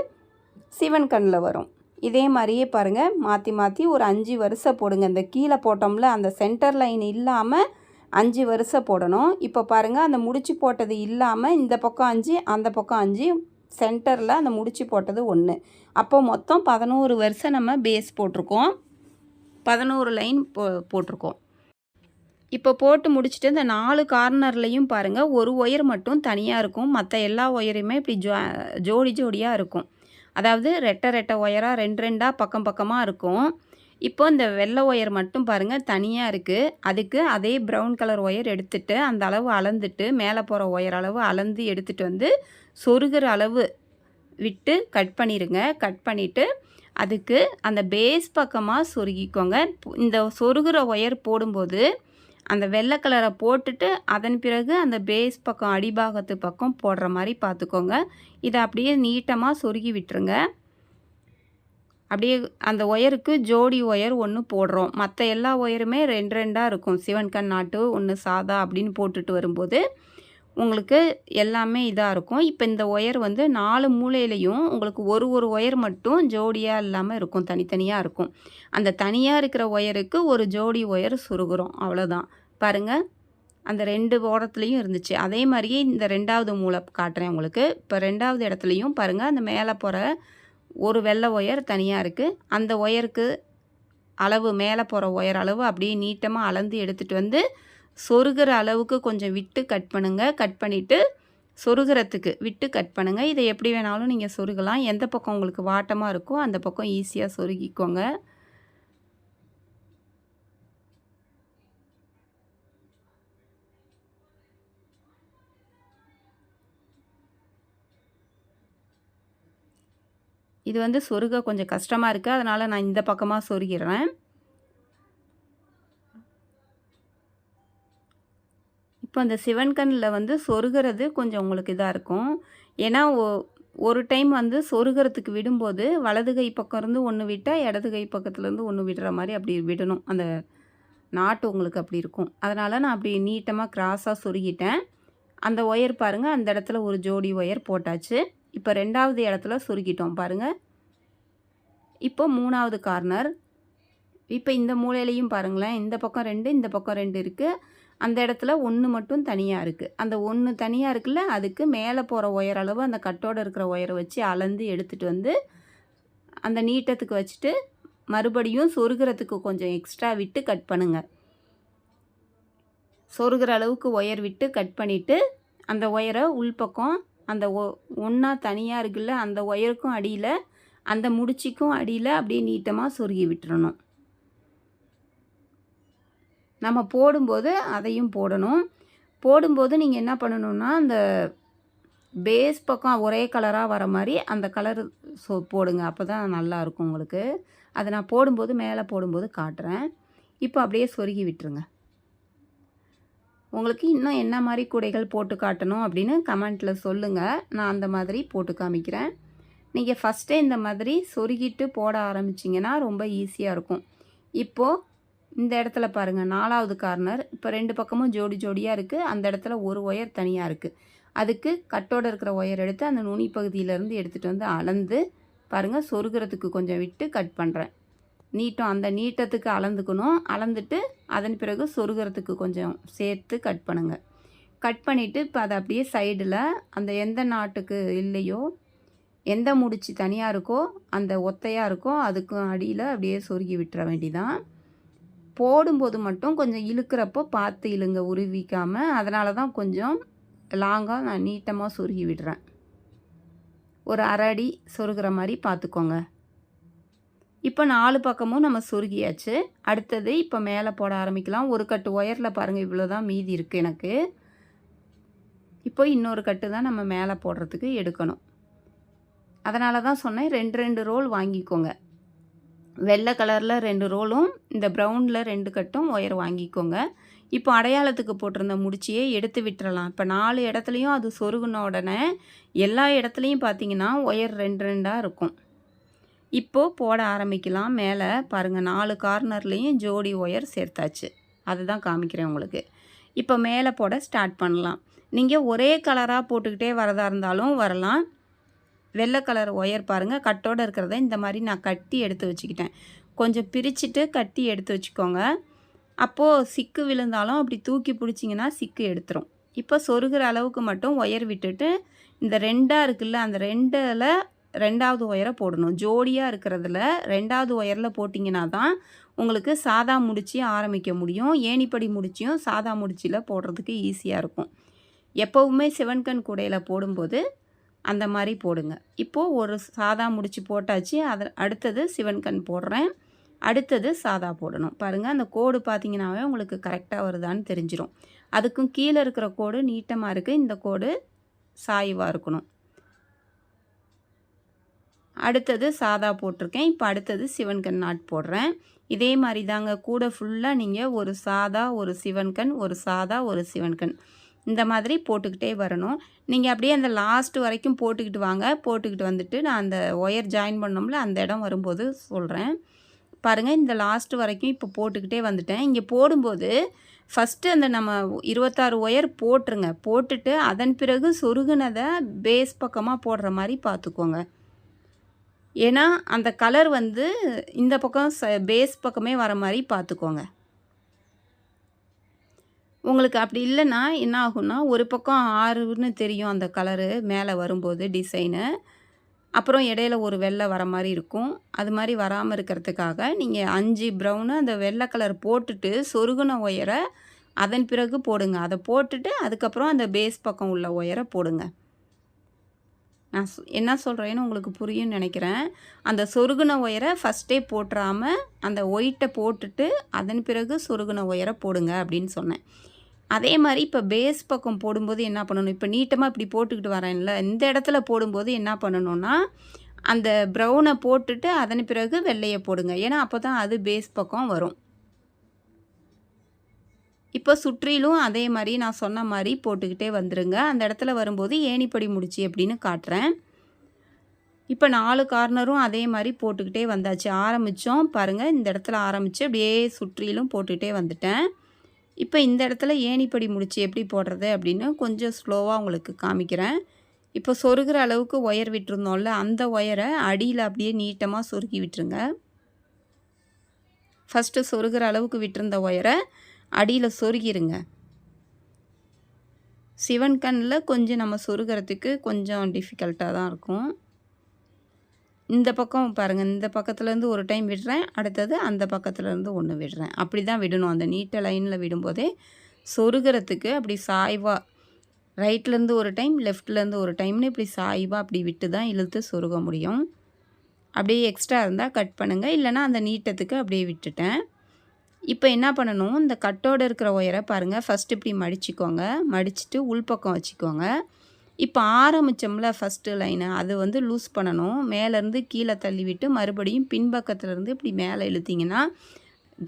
சிவன் கண்ணில் வரும். இதே மாதிரியே பாருங்கள் மாற்றி மாற்றி ஒரு 5 வரிசை போடுங்க. இந்த கீழே போட்டோம்ல அந்த சென்டர் லைன் இல்லாமல் 5 வரிசை போடணும். இப்போ பாருங்கள் அந்த முடிச்சு போட்டது இல்லாமல் இந்த பக்கம் 5 அந்த பக்கம் 5 சென்டரில் அந்த முடிச்சு போட்டது 1. அப்போ மொத்தம் 11 வரிசை நம்ம பேஸ் போட்டிருக்கோம். 11 லைன் போட்டிருக்கோம். இப்போ போட்டு முடிச்சுட்டு இந்த 4 கார்னர்லேயும் பாருங்கள் ஒரு ஒயர் மட்டும் தனியாக இருக்கும். மற்ற எல்லா ஒயருமே இப்படி ஜோடி ஜோடியாக இருக்கும். அதாவது ரெட்டை ஒயராக 2 பக்கம் பக்கமாக இருக்கும். இப்போ இந்த வெள்ளை ஒயர் மட்டும் பாருங்கள் தனியாக இருக்குது. அதுக்கு அதே ப்ரௌன் கலர் ஒயர் எடுத்துகிட்டு அந்த அளவு அளந்துட்டு மேலே போகிற ஒயர் அளவு அளந்து எடுத்துகிட்டு வந்து சொருகிற அளவு விட்டு கட் பண்ணிடுங்க. கட் பண்ணிவிட்டு அதுக்கு அந்த பேஸ் பக்கமாக சொருகிக்கோங்க. இந்த சொருகிற ஒயர் போடும்போது அந்த வெள்ளை கலரை போட்டுட்டு அதன் பிறகு அந்த பேஸ் பக்கம் அடிபாகத்து பக்கம் போடுற மாதிரி பார்த்துக்கோங்க. இதை அப்படியே நீட்டமாக சொருகி விட்டுருங்க. அப்படியே அந்த ஒயருக்கு ஜோடி ஒயர் ஒன்று போடுறோம். மற்ற எல்லா ஒயருமே 2 இருக்கும். சிவன் கண் நாட்டு ஒன்று சாதா அப்படின்னு போட்டுட்டு வரும்போது உங்களுக்கு எல்லாமே இதாக இருக்கும். இப்போ இந்த ஒயர் வந்து 4 மூலையிலையும் உங்களுக்கு ஒரு ஒயர் மட்டும் ஜோடியாக இல்லாமல் இருக்கும், தனித்தனியாக இருக்கும். அந்த தனியாக இருக்கிற ஒயருக்கு ஒரு ஜோடி ஒயர் சொருகிறோம், அவ்வளோதான். பாருங்கள் அந்த 2 ஓரத்துலேயும் இருந்துச்சு. அதே மாதிரியே இந்த 2வது மூலை காட்டுறேன் உங்களுக்கு. இப்போ 2வது இடத்துலையும் பாருங்கள் அந்த மேலே போகிற ஒரு வெள்ளை ஒயர் தனியாக இருக்குது. அந்த ஒயருக்கு அளவு மேலே போகிற ஒயர் அளவு அப்படியே நீட்டமாக அளந்து எடுத்துகிட்டு வந்து சொருகிற அளவுக்கு கொஞ்சம் விட்டு கட் பண்ணுங்கள். கட் பண்ணிவிட்டு சொருகிறதுக்கு விட்டு கட் பண்ணுங்கள். இதை எப்படி வேணாலும் நீங்கள் சொருகலாம். எந்த பக்கம் உங்களுக்கு வாட்டமாக இருக்கோ அந்த பக்கம் ஈஸியாக சொருகிக்கோங்க. இது வந்து சொருக கொஞ்சம் கஷ்டமாக இருக்குது, அதனால் நான் இந்த பக்கமாக சொருகிறேன். இப்போ அந்த சிவன் கண்ணில் வந்து சொருகிறது கொஞ்சம் உங்களுக்கு இதாக இருக்கும். ஏன்னா ஒரு டைம் வந்து சொருகிறதுக்கு விடும்போது வலது கை பக்கம் இருந்து ஒன்று விட்டால் இடது கை பக்கத்துலேருந்து ஒன்று விடுற மாதிரி அப்படி விடணும். அந்த நாட்டு உங்களுக்கு அப்படி இருக்கும். அதனால் நான் அப்படி நீட்டமாக கிராஸாக சொருகிட்டேன். அந்த ஒயர் பாருங்கள் அந்த இடத்துல ஒரு ஜோடி ஒயர் போட்டாச்சு. இப்போ 2வது இடத்துல சொருகிட்டோம் பாருங்கள். இப்போ 3வது கார்னர் இப்போ இந்த மூலையிலையும் பாருங்களேன், இந்த பக்கம் 2 இந்த பக்கம் 2 இருக்குது. அந்த இடத்துல 1 மட்டும் தனியாக இருக்குது. அந்த 1 தனியாக இருக்குல்ல, அதுக்கு மேலே போகிற ஒயர் அளவு அந்த கட்டோடு இருக்கிற ஒயரை வச்சு அளந்து எடுத்துகிட்டு வந்து அந்த நீட்டத்துக்கு வச்சுட்டு மறுபடியும் சொருகிறதுக்கு கொஞ்சம் எக்ஸ்ட்ரா விட்டு கட் பண்ணுங்கள். சொருகிற அளவுக்கு ஒயர் விட்டு கட் பண்ணிவிட்டு அந்த ஒயரை உள்பக்கம் அந்த ஒன்றா தனியாக இருக்குல்ல, அந்த ஒயருக்கும் அடியில் அந்த முடிச்சிக்கும் அடியில் அப்படியே நீட்டமாக சொருகி விட்டுறணும். நம்ம போடும்போது அதையும் போடணும். போடும்போது நீங்கள் என்ன பண்ணணுன்னா, அந்த பேஸ் பக்கம் ஒரே கலராக வர மாதிரி அந்த கலர் போடுங்க. அப்போ தான் நல்லாயிருக்கும் உங்களுக்கு. அதை நான் போடும்போது மேலே போடும்போது காட்டுறேன். இப்போ அப்படியே சொருகி விட்டுருங்க. உங்களுக்கு இன்னும் என்ன மாதிரி கூடைகள் போட்டு காட்டணும் அப்படின்னு கமெண்ட்டில் சொல்லுங்கள். நான் அந்த மாதிரி போட்டு காமிக்கிறேன். நீங்கள் ஃபஸ்ட்டே இந்த மாதிரி சொருகிட்டு போட ஆரம்பிச்சிங்கன்னா ரொம்ப ஈஸியாக இருக்கும். இப்போது இந்த இடத்துல பாருங்கள், 4வது கார்னர். இப்போ 2 பக்கமும் ஜோடி ஜோடியாக இருக்குது. அந்த இடத்துல ஒரு ஒயர் தனியாக இருக்குது. அதுக்கு கட்டோடு இருக்கிற ஒயர் எடுத்து அந்த நுனி பகுதியிலேருந்து எடுத்துகிட்டு வந்து அளந்து பாருங்கள், சொருகிறதுக்கு கொஞ்சம் விட்டு கட் பண்ணுறேன். நீட்டம் அந்த நீட்டத்துக்கு அளந்துக்கணும். அளந்துட்டு அதன் பிறகு சொருகிறதுக்கு கொஞ்சம் சேர்த்து கட் பண்ணுங்கள். கட் பண்ணிவிட்டு இப்போ அதை அப்படியே சைடில் அந்த எந்த நாட்டுக்கு இல்லையோ, எந்த முடிச்சு தனியாக இருக்கோ அந்த ஒத்தையாக இருக்கோ அதுக்கும் அடியில் அப்படியே சொருகி விட்டுற வேண்டிதான். போடும்போது மட்டும் கொஞ்சம் இழுக்கிறப்போ பார்த்து இழுங்க, உருவிக்காமல். அதனால தான் கொஞ்சம் லாங்காக நான் நீட்டமாக சொருகி விடுறேன். ஒரு அரை அடி சொருகிற மாதிரி பார்த்துக்கோங்க. இப்போ 4 பக்கமும் நம்ம சொருகியாச்சு. அடுத்தது இப்போ மேலே போட ஆரம்பிக்கலாம். ஒரு கட்டு ஒயரில் பாருங்கள், இவ்வளோ தான் மீதி இருக்குது எனக்கு. இப்போ இன்னொரு கட்டு தான் நம்ம மேலே போடுறதுக்கு எடுக்கணும். அதனால தான் சொன்னேன் 2 ரோல் வாங்கிக்கோங்க. வெள்ளை கலரில் 2 ரோலும் இந்த ப்ரௌனில் 2 கட்டும் ஒயர் வாங்கிக்கோங்க. இப்போ அடையாளத்துக்கு போட்டிருந்த முடிச்சியே எடுத்து விட்டுறலாம். இப்போ 4 இடத்துலையும் அது சொருகுன உடனே எல்லா இடத்துலையும் பார்த்தீங்கன்னா ஒயர் 2 இருக்கும். இப்போது போட ஆரம்பிக்கலாம். மேலே பாருங்கள், 4 கார்னர்லேயும் ஜோடி ஒயர் சேர்த்தாச்சு. அதுதான் காமிக்கிறேன் உங்களுக்கு. இப்போ மேலே போட ஸ்டார்ட் பண்ணலாம். நீங்கள் ஒரே கலராக போட்டுக்கிட்டே வரதா இருந்தாலும் வரலாம். வெள்ளை கலர் ஒயர் பாருங்கள், கட்டோடு இருக்கிறத இந்த மாதிரி நான் கட்டி எடுத்து வச்சுக்கிட்டேன். கொஞ்சம் பிரிச்சுட்டு கட்டி எடுத்து வச்சுக்கோங்க. அப்போது சிக்கு விழுந்தாலும் அப்படி தூக்கி பிடிச்சிங்கன்னா சிக்கு எடுத்துரும். இப்போ சொருகிற அளவுக்கு மட்டும் ஒயர் விட்டுட்டு இந்த 2 இருக்குல்ல, அந்த 2ல் 2வது ஒயரை போடணும். ஜோடியாக இருக்கிறதுல 2வது ஒயரில் போட்டிங்கன்னா தான் உங்களுக்கு சாதா முடிச்சு ஆரம்பிக்க முடியும். ஏணிப்படி முடிச்சியும் சாதா முடிச்சியில் போடுறதுக்கு ஈஸியாக இருக்கும். எப்போவுமே சிவன்கண் கூடையில் போடும்போது அந்த மாதிரி போடுங்க. இப்போது ஒரு சாதா முடிச்சு போட்டாச்சு. அடுத்தது சிவன்கண் போடுறேன். அடுத்தது சாதா போடணும். பாருங்கள், அந்த கோடு பார்த்தீங்கன்னாவே உங்களுக்கு கரெக்டாக வருதான்னு தெரிஞ்சிடும். அதுக்கும் கீழே இருக்கிற கோடு நீட்டமாக இருக்குது, இந்த கோடு சாய்வாக இருக்கணும். அடுத்தது சாதா போட்டிருக்கேன். இப்போ அடுத்தது சிவன்கண் நாட் போடுறேன். இதே மாதிரி தாங்க கூட ஃபுல்லாக நீங்கள் ஒரு சாதா, ஒரு சிவன்கண், ஒரு சாதா, ஒரு சிவன்கண் இந்த மாதிரி போட்டுக்கிட்டே வரணும். நீங்கள் அப்படியே அந்த லாஸ்ட் வரைக்கும் போட்டுக்கிட்டு வாங்க. போட்டுக்கிட்டு வந்துட்டு நான் அந்த ஒயர் ஜாயின் பண்ணோம்ல, அந்த இடம் வரும்போது சொல்கிறேன். பாருங்கள், இந்த லாஸ்ட் வரைக்கும் இப்போ போட்டுக்கிட்டே வந்துட்டேன். இங்கே போடும்போது ஃபஸ்ட்டு அந்த நம்ம 26 ஒயர் போட்டுருங்க. போட்டுட்டு அதன் பிறகு சொருகுனதை பேஸ் பக்கமாக போடுற மாதிரி பார்த்துக்கோங்க. ஏன்னா அந்த கலர் வந்து இந்த பக்கம் பேஸ் பக்கமே வர மாதிரி பார்த்துக்கோங்க. உங்களுக்கு அப்படி இல்லைன்னா என்ன ஆகும்னா, ஒரு பக்கம் 6ன்னு தெரியும் அந்த கலரு மேலே வரும்போது டிசைனு. அப்புறம் இடையில ஒரு வெள்ளை வர மாதிரி இருக்கும். அது மாதிரி வராமல் இருக்கிறதுக்காக நீங்கள் 5 ப்ரௌனு அந்த வெள்ளை கலர் போட்டுட்டு சொருகுன ஒயரை அதன் பிறகு போடுங்க. அதை போட்டுட்டு அதுக்கப்புறம் அந்த பேஸ் பக்கம் உள்ள ஒயரை போடுங்க. நான் என்ன சொல்கிறேன்னு உங்களுக்கு புரியும்னு நினைக்கிறேன். அந்த சொருகுன ஒயரை ஃபஸ்ட்டே போட்டுறாமல் அந்த ஒயிட்டை போட்டுட்டு அதன் பிறகு சொருகுன ஒயரை போடுங்க அப்படின்னு சொன்னேன். அதே மாதிரி இப்போ பேஸ் பக்கம் போடும்போது என்ன பண்ணணும், இப்போ நீட்டமாக இப்படி போட்டுக்கிட்டு வரேன்ல, இந்த இடத்துல போடும்போது என்ன பண்ணணுன்னா, அந்த ப்ரௌனை போட்டுட்டு அதன் பிறகு வெள்ளையை போடுங்க. ஏன்னா அப்போ தான் அது பேஸ் பக்கம் வரும். இப்போ சுற்றிலும் அதே மாதிரி நான் சொன்ன மாதிரி போட்டுக்கிட்டே வந்துடுங்க. அந்த இடத்துல வரும்போது ஏணிப்படி முடிச்சு எப்படின்னு காட்டுறேன். இப்போ 4 கார்னரும் அதே மாதிரி போட்டுக்கிட்டே வந்தாச்சு. ஆரம்பித்தோம் பாருங்கள், இந்த இடத்துல ஆரம்பித்து அப்படியே சுற்றிலும் போட்டுக்கிட்டே வந்துட்டேன். இப்போ இந்த இடத்துல ஏணிப்படி முடிச்சு எப்படி போடுறது அப்படின்னு கொஞ்சம் ஸ்லோவாக உங்களுக்கு காமிக்கிறேன். இப்போ சொருகிற அளவுக்கு ஒயர் விட்டுருந்தோம்ல, அந்த ஒயரை அடியில் அப்படியே நீட்டமாக சொருகி விட்டுருங்க. ஃபஸ்ட்டு சொருகிற அளவுக்கு விட்டிருந்த ஒயரை அடியில் சொருகிருங்க. சிவன் கண்ணில் கொஞ்சம் நம்ம சொருகிறதுக்கு கொஞ்சம் டிஃபிகல்ட்டாக தான் இருக்கும். இந்த பக்கம் பாருங்கள், இந்த பக்கத்துலேருந்து ஒரு டைம் விடுறேன், அடுத்தது அந்த பக்கத்துலேருந்து ஒன்று விடுறேன். அப்படி தான் விடணும். அந்த நீட்ட லைனில் விடும்போதே சொருகிறதுக்கு அப்படி சாய்வாக ரைட்லேருந்து ஒரு டைம், லெஃப்ட்லேருந்து ஒரு டைம்னு இப்படி சாய்வாக அப்படி விட்டு தான் இழுத்து சொருக முடியும். அப்படியே எக்ஸ்ட்ரா இருந்தால் கட் பண்ணுங்கள், இல்லைனா அந்த நீட்டத்துக்கு அப்படியே விட்டுட்டேன். இப்போ என்ன பண்ணணும், இந்த கட்டோடு இருக்கிற ஒயரை பாருங்கள், ஃபஸ்ட்டு இப்படி மடிச்சுக்கோங்க. மடிச்சுட்டு உள்பக்கம் வச்சுக்கோங்க. இப்போ ஆரம்பித்தோம்ல ஃபஸ்ட்டு லைனு, அது வந்து லூஸ் பண்ணணும். மேலேருந்து கீழே தள்ளி விட்டு மறுபடியும் பின்பக்கத்துலேருந்து இப்படி மேலே இழுத்திங்கன்னா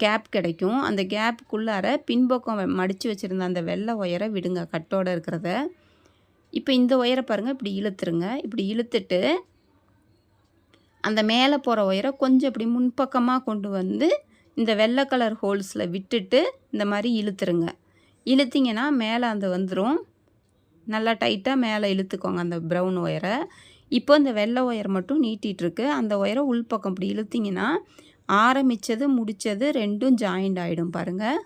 கேப் கிடைக்கும். அந்த கேப்புக்குள்ளார பின்பக்கம் மடித்து வச்சுருந்த அந்த வெள்ளை ஒயரை விடுங்க, கட்டோடு இருக்கிறத. இப்போ இந்த ஒயரை பாருங்கள், இப்படி இழுத்துருங்க. இப்படி இழுத்துட்டு அந்த மேலே போகிற ஒயரை கொஞ்சம் இப்படி முன்பக்கமாக கொண்டு வந்து இந்த வெள்ளை கலர் ஹோல்ஸில் விட்டுட்டு இந்த மாதிரி இழுத்துருங்க. இழுத்திங்கன்னா மேலே அந்த வந்துடும். நல்லா டைட்டாக மேலே இழுத்துக்கோங்க அந்த ப்ரௌன் ஒயரை. இப்போ இந்த வெள்ளை ஒயர் மட்டும் நீட்டிகிட்ருக்கு. அந்த ஒயரை உள்பக்கம் இப்படி இழுத்திங்கன்னா ஆரம்பித்தது முடித்தது ரெண்டும் ஜாயிண்ட் ஆகிடும் பாருங்கள்.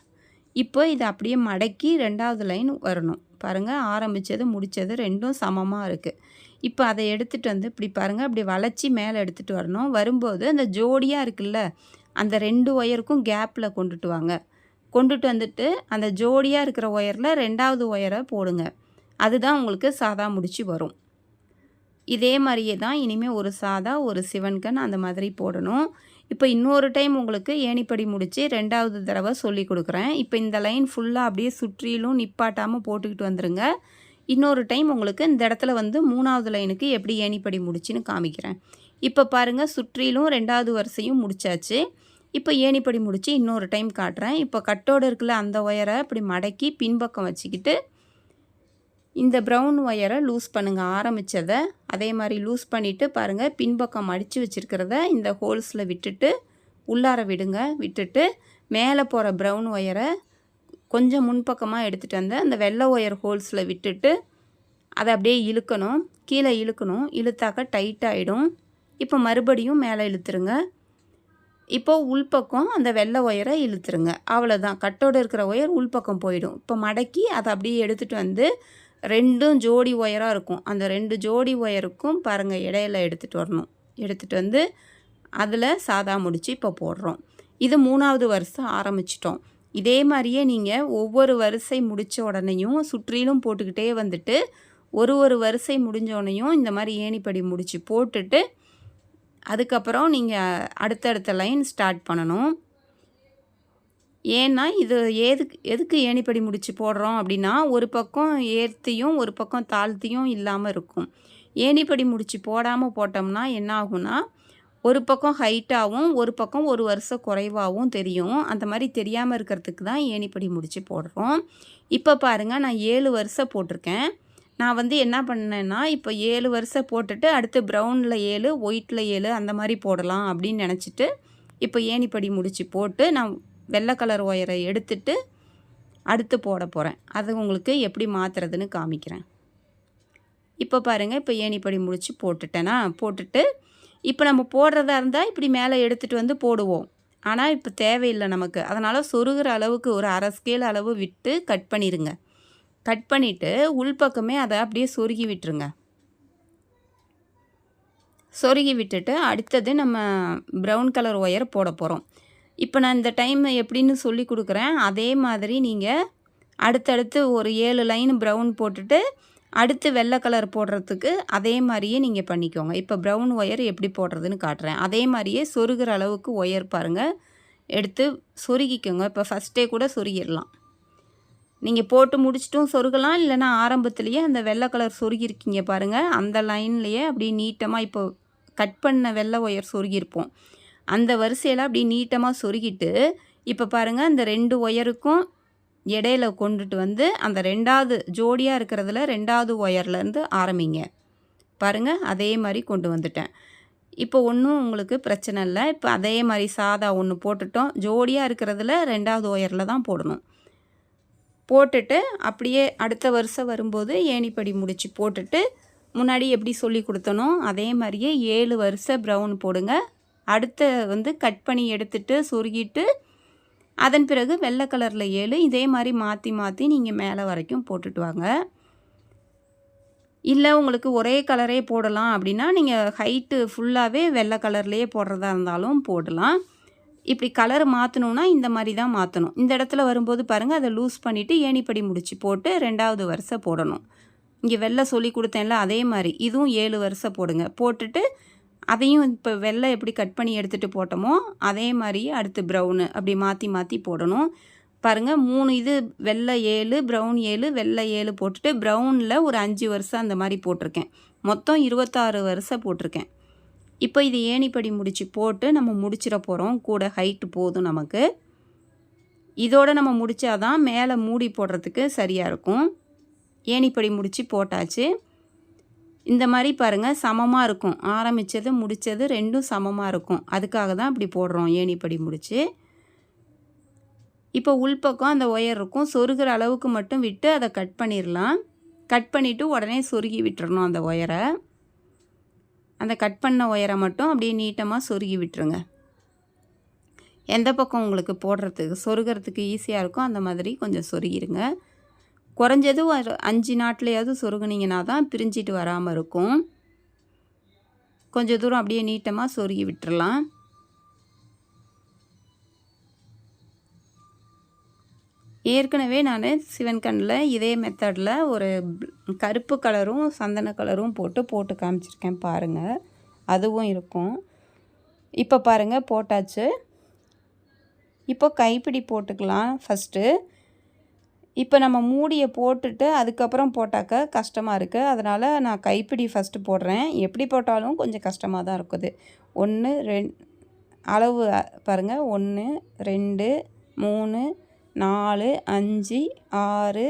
இப்போ இதை அப்படியே மடக்கி 2வது லைன் வரணும் பாருங்கள். ஆரம்பித்தது முடித்தது ரெண்டும் சமமாக இருக்குது. இப்போ அதை எடுத்துகிட்டு வந்து இப்படி பாருங்கள், இப்படி வளைச்சி மேலே எடுத்துகிட்டு வரணும். வரும்போது அந்த ஜோடியாக இருக்குல்ல, அந்த 2 ஒயருக்கும் கேப்பில் கொண்டுட்டு வாங்க. கொண்டுட்டு வந்துட்டு அந்த ஜோடியாக இருக்கிற ஒயரில் 2வது ஒயரை போடுங்க. அதுதான் உங்களுக்கு சாதா முடிச்சு வரும். இதே மாதிரியே தான் இனிமேல் ஒரு சாதா, ஒரு சிவன்கண் அந்த மாதிரி போடணும். இப்போ இன்னொரு டைம் உங்களுக்கு ஏணிப்படி முடித்து 2வது தடவை சொல்லி கொடுக்குறேன். இப்போ இந்த லைன் ஃபுல்லாக அப்படியே சுற்றிலும் நிப்பாட்டாமல் போட்டுக்கிட்டு வந்துடுங்க. இன்னொரு டைம் உங்களுக்கு இந்த இடத்துல வந்து 3வது லைனுக்கு எப்படி ஏணிப்படி முடிச்சுன்னு காமிக்கிறேன். இப்போ பாருங்கள், சுற்றிலும் 2வது வரிசையும் முடிச்சாச்சு. இப்போ ஏணிப்படி முடித்து இன்னொரு டைம் காட்டுறேன். இப்போ கட்டோடு இருக்குல்ல, அந்த ஒயரை இப்படி மடக்கி பின்பக்கம் வச்சுக்கிட்டு இந்த ப்ரௌன் ஒயரை லூஸ் பண்ணுங்கள். ஆரம்பித்ததை அதே மாதிரி லூஸ் பண்ணிவிட்டு பாருங்கள், பின்பக்கம் மடித்து வச்சுருக்கிறத இந்த ஹோல்ஸில் விட்டுட்டு உள்ளார விடுங்க. விட்டுட்டு மேலே போகிற ப்ரௌன் ஒயரை கொஞ்சம் முன்பக்கமாக எடுத்துகிட்டு வந்து அந்த வெள்ளை ஒயர் ஹோல்ஸில் விட்டுட்டு அதை அப்படியே இழுக்கணும். கீழே இழுக்கணும். இழுத்தாக்க டைட்டாகிடும். இப்போ மறுபடியும் மேலே இழுத்துருங்க. இப்போது உள்பக்கம் அந்த வெள்ளை ஒயரை இழுத்துருங்க. அவ்வளோதான், கட்டோடு இருக்கிற ஒயர் உள்பக்கம் போயிடும். இப்போ மடக்கி அதை அப்படியே எடுத்துகிட்டு வந்து 2ம் ஜோடி ஒயராக இருக்கும். அந்த 2 ஜோடி ஒயருக்கும் பாருங்கள் இடையில எடுத்துகிட்டு வரணும். எடுத்துகிட்டு வந்து அதில் சாதா முடிச்சு இப்போ போடுறோம். இது 3வது வரிசை ஆரம்பிச்சிட்டோம். இதே மாதிரியே நீங்கள் ஒவ்வொரு வரிசை முடித்த உடனேயும் சுற்றிலும் போட்டுக்கிட்டே வந்துட்டு ஒரு வரிசை முடிஞ்சோடனையும் இந்த மாதிரி ஏணிப்படி முடிச்சு போட்டுட்டு அதுக்கப்புறம் நீங்கள் அடுத்தடுத்த லைன் ஸ்டார்ட் பண்ணணும். ஏன்னா இது எதுக்கு ஏணிப்படி முடிச்சு போடுறோம் அப்படின்னா, ஒரு பக்கம் ஏர்த்தியும் ஒரு பக்கம் தாழ்த்தியும் இல்லாமல் இருக்கும். ஏணிப்படி முடிச்சு போடாமல் போட்டோம்னா என்ன ஆகும்னா, ஒரு பக்கம் ஹைட்டாகவும் ஒரு பக்கம் ஒரு வருஷம் குறைவாகவும் தெரியும். அந்த மாதிரி தெரியாமல் இருக்கிறதுக்கு தான் ஏணிப்படி முடிச்சு போடுறோம். இப்போ பாருங்கள், நான் 7 வருஷம் போட்டிருக்கேன். நான் வந்து என்ன பண்ணேன்னா, இப்போ 7 வருஷம் போட்டுட்டு அடுத்து ப்ரௌனில் 7, ஒயிட்டில் 7 அந்த மாதிரி போடலாம் அப்படின்னு நினச்சிட்டு இப்போ ஏணிப்படி முடிச்சு போட்டு நான் வெள்ளை கலர் ஒயரை எடுத்துட்டு அடுத்து போட போகிறேன். அது உங்களுக்கு எப்படி மாற்றுறதுன்னு காமிக்கிறேன். இப்போ பாருங்கள், இப்போ ஏணிப்படி முடிச்சு போட்டுட்டேன்னா போட்டுட்டு இப்போ நம்ம போடுறதா இருந்தால் இப்படி மேலே எடுத்துகிட்டு வந்து போடுவோம். ஆனால் இப்போ தேவையில்லை நமக்கு. அதனால் சொருகிற அளவுக்கு ஒரு 1/2 ஸ்கேல் அளவு விட்டு கட் பண்ணிடுங்க. கட் பண்ணிவிட்டு உள்பக்கமே அதை அப்படியே சொருகி விட்டுருங்க. சொருகி விட்டுட்டு அடுத்தது நம்ம ப்ரௌன் கலர் ஒயர் போட போகிறோம். இப்போ நான் இந்த டைம் எப்படின்னு சொல்லி கொடுக்குறேன். அதே மாதிரி நீங்கள் அடுத்தடுத்து ஒரு 7 லைன் ப்ரௌன் போட்டுட்டு அடுத்து வெள்ளை கலர் போடுறதுக்கு அதே மாதிரியே நீங்கள் பண்ணிக்கோங்க. இப்போ ப்ரௌன் ஒயர் எப்படி போடுறதுன்னு காட்டுறேன். அதே மாதிரியே சொருகிற அளவுக்கு ஒயர் பாருங்கள் எடுத்து சொருகிக்கோங்க. இப்போ ஃபஸ்ட்டே கூட சொருகிடலாம். நீங்கள் போட்டு முடிச்சிட்டும் சொருகலாம், இல்லைனா ஆரம்பத்துலேயே அந்த வெள்ளை கலர் சொருகிருக்கீங்க பாருங்கள், அந்த லைன்லேயே அப்படியே நீட்டமாக இப்போ கட் பண்ண வெள்ளை ஒயர் சொருகியிருப்போம். அந்த வரிசையில் அப்படி நீட்டமாக சொருகிட்டு இப்போ பாருங்கள், அந்த 2 ஒயருக்கும் இடையில கொண்டுட்டு வந்து அந்த 2வது ஜோடியாக இருக்கிறதுல 2வது ஒயர்லேருந்து ஆரம்பிங்க. பாருங்கள், அதே மாதிரி கொண்டு வந்துட்டேன். இப்போ ஒன்றும் உங்களுக்கு பிரச்சனை இல்லை. இப்போ அதே மாதிரி சாதா ஒன்று போட்டுட்டோம். ஜோடியாக இருக்கிறதுல 2வது ஒயரில் தான் போடணும். போட்டுட்டு அப்படியே அடுத்த வருஷம் வரும்போது ஏணிப்படி முடிச்சு போட்டுட்டு முன்னாடி எப்படி சொல்லி கொடுத்தனோ அதே மாதிரியே 7 வருஷம் ப்ரௌன் போடுங்க. அடுத்த வந்து கட் பண்ணி எடுத்துட்டு சொருகிட்டு அதன் பிறகு வெள்ளை கலரில் 7 இதே மாதிரி மாற்றி மாற்றி நீங்கள் மேலே வரைக்கும் போட்டுட்டு வாங்க. இல்லை உங்களுக்கு ஒரே கலரே போடலாம் அப்படின்னா நீங்கள் ஹைட்டு ஃபுல்லாகவே வெள்ளை கலர்லேயே போடுறதா இருந்தாலும் போடலாம். இப்படி கலர் மாற்றணுன்னா இந்த மாதிரி தான் மாற்றணும். இந்த இடத்துல வரும்போது பாருங்கள், அதை லூஸ் பண்ணிவிட்டு ஏணிப்படி முடிச்சு போட்டு 2வது வரிசை போடணும். இங்கே வெள்ளை சொல்லி கொடுத்தேன்ல அதே மாதிரி இதுவும் 7 வரிசை போடுங்க. போட்டுட்டு அதையும் இப்போ வெள்ளை எப்படி கட் பண்ணி எடுத்துகிட்டு போட்டோமோ அதே மாதிரியே அடுத்து ப்ரௌனு அப்படி மாற்றி மாற்றி போடணும். பாருங்கள் 3 இது வெள்ளை 7 ப்ரௌன் 7 வெள்ளை 7 போட்டுட்டு ப்ரௌனில் ஒரு 5 வரிசை அந்த மாதிரி போட்டிருக்கேன். மொத்தம் 26 வரிசை போட்டிருக்கேன். இப்போ இது ஏணிப்படி முடிச்சு போட்டு நம்ம முடிச்சிட போகிறோம். கூட ஹைட்டு போதும் நமக்கு. இதோடு நம்ம முடித்தாதான் மேலே மூடி போடுறதுக்கு சரியாக இருக்கும். ஏணிப்படி முடிச்சு போட்டாச்சு. இந்த மாதிரி பாருங்கள் சமமாக இருக்கும். ஆரம்பித்தது முடித்தது ரெண்டும் சமமாக இருக்கும். அதுக்காக தான் இப்படி போடுறோம் ஏணிப்படி முடிச்சு. இப்போ உள்பக்கம் அந்த ஒயர் இருக்கும். சொருகிற அளவுக்கு மட்டும் விட்டு அதை கட் பண்ணிடலாம். கட் பண்ணிவிட்டு உடனே சொருகி விட்டுறணும் அந்த ஒயரை. அந்த கட் பண்ண ஒயரை மட்டும் அப்படியே நீட்டமாக சொருகி விட்டுருங்க. எந்த பக்கம் உங்களுக்கு போடுறதுக்கு சொருகிறதுக்கு ஈஸியாக இருக்கும் அந்த மாதிரி கொஞ்சம் சொருகிருங்க. குறைஞ்சது ஒரு 5 நாட்லையாவது சொருகுனீங்கன்னா தான் பிரிஞ்சிட்டு வராமல் இருக்கும். கொஞ்சம் தூரம் அப்படியே நீட்டமாக சொருகி விட்டுறலாம். ஏற்கனவே நான் சிவன் கண்ணில் இதே மெத்தடில் ஒரு கருப்பு கலரும் சந்தன கலரும் போட்டு காமிச்சிருக்கேன் பாருங்கள். அதுவும் இருக்கும். இப்போ பாருங்கள் போட்டாச்சு. இப்போ கைப்பிடி போட்டுக்கலாம் ஃபஸ்ட்டு. இப்போ நம்ம மூடியை போட்டுட்டு அதுக்கப்புறம் போட்டாக்க கஷ்டமாக இருக்குது. அதனால் நான் கைப்பிடி ஃபஸ்ட்டு போடுறேன். எப்படி போட்டாலும் கொஞ்சம் கஷ்டமாக தான் இருக்குது. 1 2 அளவு பாருங்கள். 1 2 3 4 5 6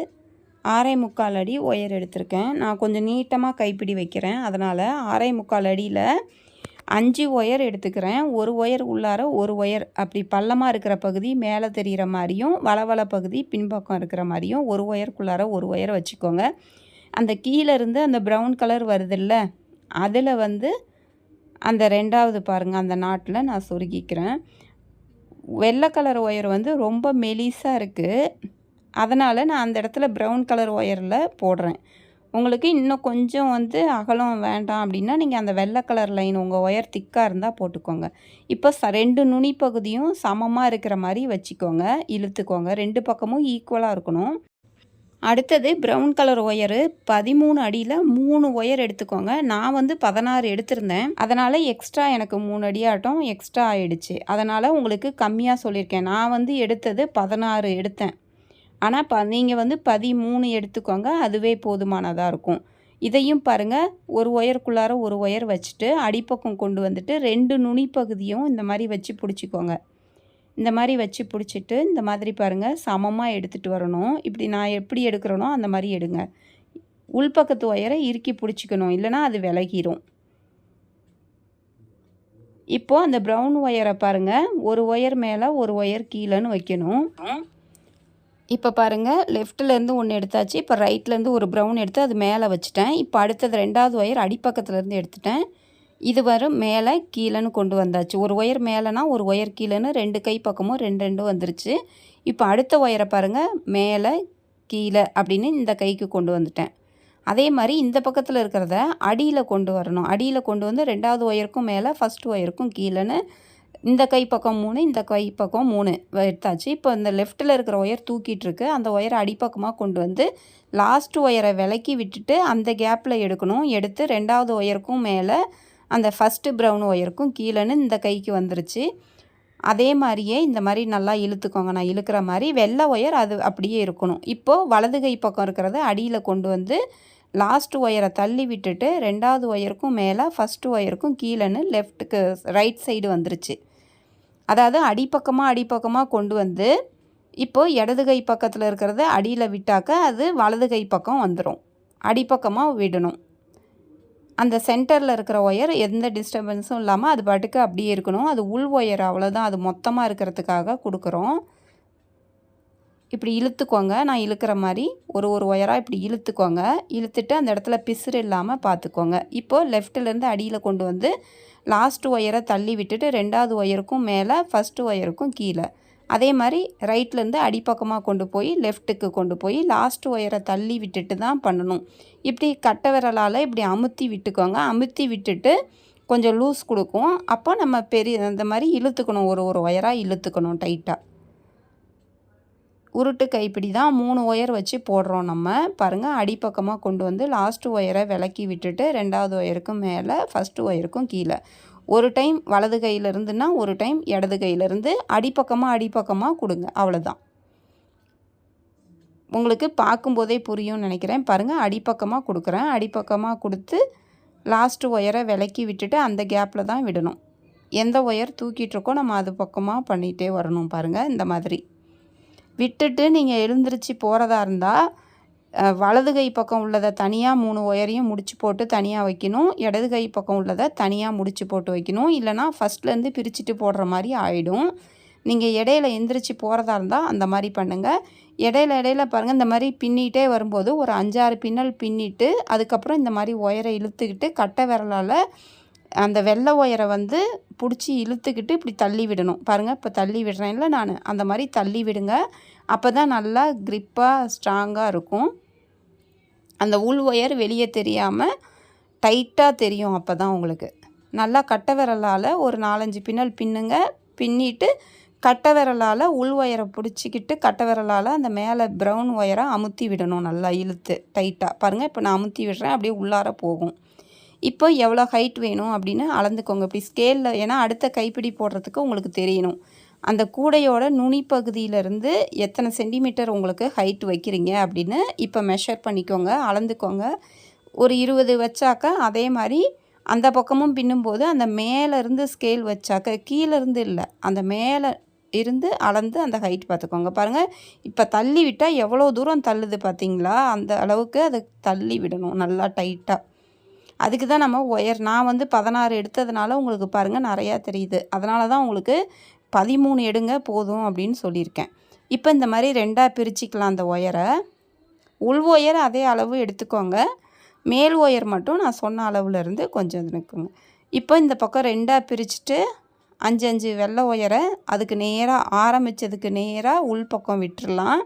6.25 அடி ஒயர் எடுத்திருக்கேன். நான் கொஞ்சம் நீட்டமாக கைப்பிடி வைக்கிறேன். அதனால் 6.25 அடியில் 5 ஒயர் எடுத்துக்கிறேன். ஒரு ஒயர் உள்ளார ஒரு ஒயர் அப்படி பள்ளமாக இருக்கிற பகுதி மேலே தெரிகிற மாதிரியும் வளவள பகுதி பின்பக்கம் இருக்கிற மாதிரியும் ஒரு ஒயருக்குள்ளார ஒரு ஒயர் வச்சுக்கோங்க. அந்த கீழேருந்து அந்த ப்ரௌன் கலர் வருதில்ல அதில் வந்து அந்த 2வது பாருங்கள் அந்த நாட்டில் நான் சொருகிக்கிறேன். வெள்ளை கலர் ஒயர் வந்து ரொம்ப மெலிசாக இருக்குது. அதனால் நான் அந்த இடத்துல ப்ரௌன் கலர் ஒயரில் போடுறேன். உங்களுக்கு இன்னும் கொஞ்சம் வந்து அகலம் வேண்டாம் அப்படின்னா நீங்கள் அந்த வெள்ளை கலர் லைன் உங்கள் ஒயர் திக்காக இருந்தால் போட்டுக்கோங்க. இப்போ 2 நுனி பகுதியும் சமமாக இருக்கிற மாதிரி வச்சுக்கோங்க. இழுத்துக்கோங்க. 2 பக்கமும் ஈக்குவலாக இருக்கணும். அடுத்தது ப்ரௌன் கலர் ஒயரு 13 அடியில் 3 ஒயர் எடுத்துக்கோங்க. நான் வந்து 16 எடுத்திருந்தேன். அதனால் எக்ஸ்ட்ரா எனக்கு 3 அடியாட்டம் எக்ஸ்ட்ரா ஆகிடுச்சு. அதனால் உங்களுக்கு கம்மியாக சொல்லியிருக்கேன். நான் வந்து எடுத்தது 16 எடுத்தேன். ஆனால் நீங்கள் வந்து 13 எடுத்துக்கோங்க. அதுவே போதுமானதாக இருக்கும். இதையும் பாருங்கள், ஒரு ஒயருக்குள்ளார ஒரு ஒயர் வச்சுட்டு அடிப்பக்கம் கொண்டு வந்துட்டு 2 நுனி பகுதியும் இந்த மாதிரி வச்சு பிடிச்சிக்கோங்க. இந்த மாதிரி வச்சு பிடிச்சிட்டு இந்த மாதிரி பாருங்கள் சமமாக எடுத்துகிட்டு வரணும். இப்படி நான் எப்படி எடுக்கிறேனோ அந்த மாதிரி எடுங்க. உள்பக்கத்து ஒயரை இறுக்கி பிடிச்சிக்கணும், இல்லைனா அது விலகிரும். இப்போது அந்த ப்ரௌன் ஒயரை பாருங்கள், ஒரு ஒயர் மேலே ஒரு ஒயர் கீழேன்னு வைக்கணும். இப்போ பாருங்கள் லெஃப்ட்லேருந்து ஒன்று எடுத்தாச்சு. இப்போ ரைட்லேருந்து ஒரு ப்ரௌன் எடுத்து அது மேலே வச்சுட்டேன். இப்போ அடுத்தது 2வது ஒயர் அடிப்பக்கத்துலேருந்து எடுத்துட்டேன். இது வரும் மேலே கீழேன்னு கொண்டு வந்தாச்சு. ஒரு ஒயர் மேலேனா ஒரு ஒயர் கீழேன்னு 2 கை பக்கமும் 2 வந்துருச்சு. இப்போ அடுத்த ஒயரை பாருங்கள் மேலே கீழே அப்படின்னு இந்த கைக்கு கொண்டு வந்துட்டேன். அதே மாதிரி இந்த பக்கத்தில் இருக்கிறத அடியில் கொண்டு வரணும். அடியில் கொண்டு வந்து 2வது ஒயருக்கும் மேலே ஃபஸ்ட் ஒயருக்கும் கீழேன்னு இந்த கை பக்கம் 3 இந்த கை பக்கம் 3 எடுத்தாச்சு. இப்போ இந்த லெஃப்ட்டில் இருக்கிற ஒயர் தூக்கிட்டு இருக்கு. அந்த ஒயரை அடிப்பக்கமாக கொண்டு வந்து லாஸ்ட் ஒயரை விலக்கி விட்டுட்டு அந்த கேப்பில் எடுக்கணும். எடுத்து 2வது ஒயருக்கும் மேலே அந்த ஃபஸ்ட்டு ப்ரௌன் ஒயருக்கும் கீழேன்னு இந்த கைக்கு வந்துருச்சு. அதே மாதிரியே இந்த மாதிரி நல்லா இழுத்துக்கோங்க. நான் இழுக்கிற மாதிரி வெள்ளை ஒயர் அது அப்படியே இருக்கணும். இப்போது வலது கை பக்கம் இருக்கிறத அடியில் கொண்டு வந்து லாஸ்ட் ஒயரை தள்ளி விட்டுட்டு 2வது ஒயருக்கும் மேலே ஃபஸ்ட்டு ஒயருக்கும் கீழேன்னு லெஃப்ட்டுக்கு ரைட் சைடு வந்துருச்சு. அதாவது அடிப்பக்கமாக கொண்டு வந்து இப்போது இடது கை பக்கத்தில் இருக்கிறத அடியில் விட்டாக்க அது வலது கை பக்கம் வந்துடும். அடிப்பக்கமாக விடணும். அந்த சென்டரில் இருக்கிற ஒயர் எந்த டிஸ்டர்பன்ஸும் இல்லாமல் அது பாட்டுக்கு அப்படியே இருக்கணும். அது உள் ஒயர் அவ்வளோதான். அது மொத்தமாக இருக்கிறதுக்காக கொடுக்குறோம். இப்படி இழுத்துக்கோங்க. நான் இழுக்கிற மாதிரி ஒரு ஒயராக இப்படி இழுத்துக்கோங்க. இழுத்துட்டு அந்த இடத்துல பிசுறு இல்லாமல் பார்த்துக்கோங்க. இப்போது லெஃப்ட்லேருந்து அடியில் கொண்டு வந்து லாஸ்ட் ஒயரை தள்ளி விட்டுட்டு 2வது ஒயருக்கும் மேலே ஃபஸ்ட்டு ஒயருக்கும் கீழே, அதே மாதிரி ரைட்லேருந்து அடிப்பக்கமாக கொண்டு போய் லெஃப்ட்டுக்கு கொண்டு போய் லாஸ்ட் ஒயரை தள்ளி விட்டுட்டு தான் பண்ணணும். இப்படி கட்டை விரலால் இப்படி அமுத்தி விட்டுக்கோங்க. அமுத்தி விட்டுட்டு கொஞ்சம் லூஸ் கொடுக்கும். அப்போ நம்ம அந்த மாதிரி இழுத்துக்கணும், ஒரு ஒயராக இழுத்துக்கணும் டைட்டாக. உருட்டு கைப்பிடி தான் 3 ஒயர் வச்சு போடுறோம் நம்ம. பாருங்கள், அடிப்பக்கமாக கொண்டு வந்து லாஸ்ட் ஒயரை விலக்கி விட்டுட்டு 2வது ஒயருக்கும் மேலே ஃபஸ்ட்டு ஒயருக்கும் கீழே. ஒரு டைம் வலது கையில் இருந்துன்னா ஒரு டைம் இடது கையிலேருந்து அடிப்பக்கமாக கொடுங்க. அவ்வளோதான். உங்களுக்கு பார்க்கும்போதே புரியும்னு நினைக்கிறேன். பாருங்கள், அடிப்பக்கமாக கொடுக்குறேன். அடிப்பக்கமாக கொடுத்து லாஸ்ட்டு ஒயரை விலக்கி விட்டுட்டு அந்த கேப்பில் தான் விடணும். எந்த ஒயர் தூக்கிட்டுருக்கோ நம்ம அது பக்கமாக பண்ணிகிட்டே வரணும். பாருங்கள், இந்த மாதிரி விட்டுட்டு நீங்கள் எழுந்திரிச்சு போகிறதா இருந்தால் வலது கை பக்கம் உள்ளதை தனியாக 3 ஒயரையும் முடிச்சு போட்டு தனியாக வைக்கணும். இடது கை பக்கம் உள்ளதை தனியாக முடிச்சு போட்டு வைக்கணும். இல்லைனா ஃபஸ்ட்லேருந்து பிரிச்சுட்டு போடுற மாதிரி ஆகிடும். நீங்கள் இடையில எந்திரிச்சு போகிறதா இருந்தால் அந்த மாதிரி பண்ணுங்கள். இடையில பாருங்கள், இந்த மாதிரி பின்னிகிட்டே வரும்போது ஒரு 5-6 பின்னல் பின்னிட்டு அதுக்கப்புறம் இந்த மாதிரி ஒயரை இழுத்துக்கிட்டு கட்டை விரலால் அந்த வெள்ளை ஒயரை வந்து பிடிச்சி இழுத்துக்கிட்டு இப்படி தள்ளி விடணும். பாருங்கள், இப்போ தள்ளி விடுறேன்ல நான், அந்த மாதிரி தள்ளி விடுங்க. அப்போ தான் நல்லா க்ரிப்பாக ஸ்ட்ராங்காக இருக்கும். அந்த உள் ஒயர் வெளியே தெரியாமல் டைட்டாக தெரியும். அப்போ தான் உங்களுக்கு நல்லா கட்டை விரலால் ஒரு 4-5 பின்னல் பின்னுங்க. பின்னிட்டு கட்டை விரலால் உள் ஒயரை பிடிச்சிக்கிட்டு கட்டை விரலால் அந்த மேலே ப்ரௌன் ஒயரை அமுத்தி விடணும். நல்லா இழுத்து டைட்டாக. பாருங்கள், இப்போ நான் அமுத்தி விடுறேன். அப்படியே உள்ளார போகும். இப்போ எவ்வளோ ஹைட் வேணும் அப்படின்னு அளந்துக்கோங்க இப்படி ஸ்கேலில். ஏன்னா அடுத்த கைப்பிடி போடுறதுக்கு உங்களுக்கு தெரியணும் அந்த கூடையோட நுனி பகுதியிலேருந்து எத்தனை சென்டிமீட்டர் உங்களுக்கு ஹைட் வைக்கிறீங்க அப்படின்னு இப்போ மெஷர் பண்ணிக்கோங்க, அளந்துக்கோங்க. ஒரு 20 வச்சாக்க அதே மாதிரி அந்த பக்கமும் பின்னும்போது அந்த மேலேருந்து ஸ்கேல் வச்சாக்க கீழேருந்து இல்லை, அந்த மேலே இருந்து அளந்து அந்த ஹைட் பார்த்துக்கோங்க. பாருங்கள், இப்போ தள்ளி விட்டால் எவ்வளோ தூரம் தள்ளுது பார்த்தீங்களா? அந்த அளவுக்கு அதை தள்ளி விடணும் நல்லா டைட்டாக. அதுக்கு தான் நம்ம ஒயர் நான் வந்து 16 எடுத்ததுனால உங்களுக்கு பாருங்கள் நிறையா தெரியுது. அதனால தான் உங்களுக்கு 13 எடுங்க போதும் அப்படின்னு சொல்லியிருக்கேன். இப்போ இந்த மாதிரி 2ஆக பிரிச்சுக்கலாம் அந்த ஒயரை. உள் ஒயர் அதே அளவு எடுத்துக்கோங்க. மேல் ஒயர் மட்டும் நான் சொன்ன அளவுலேருந்து கொஞ்சம் இருக்குங்க. இப்போ இந்த பக்கம் 2ஆக பிரிச்சுட்டு 5 வெள்ளை ஒயரை அதுக்கு நேராக ஆரம்பித்ததுக்கு நேராக உள் பக்கம் விட்டுடலாம்.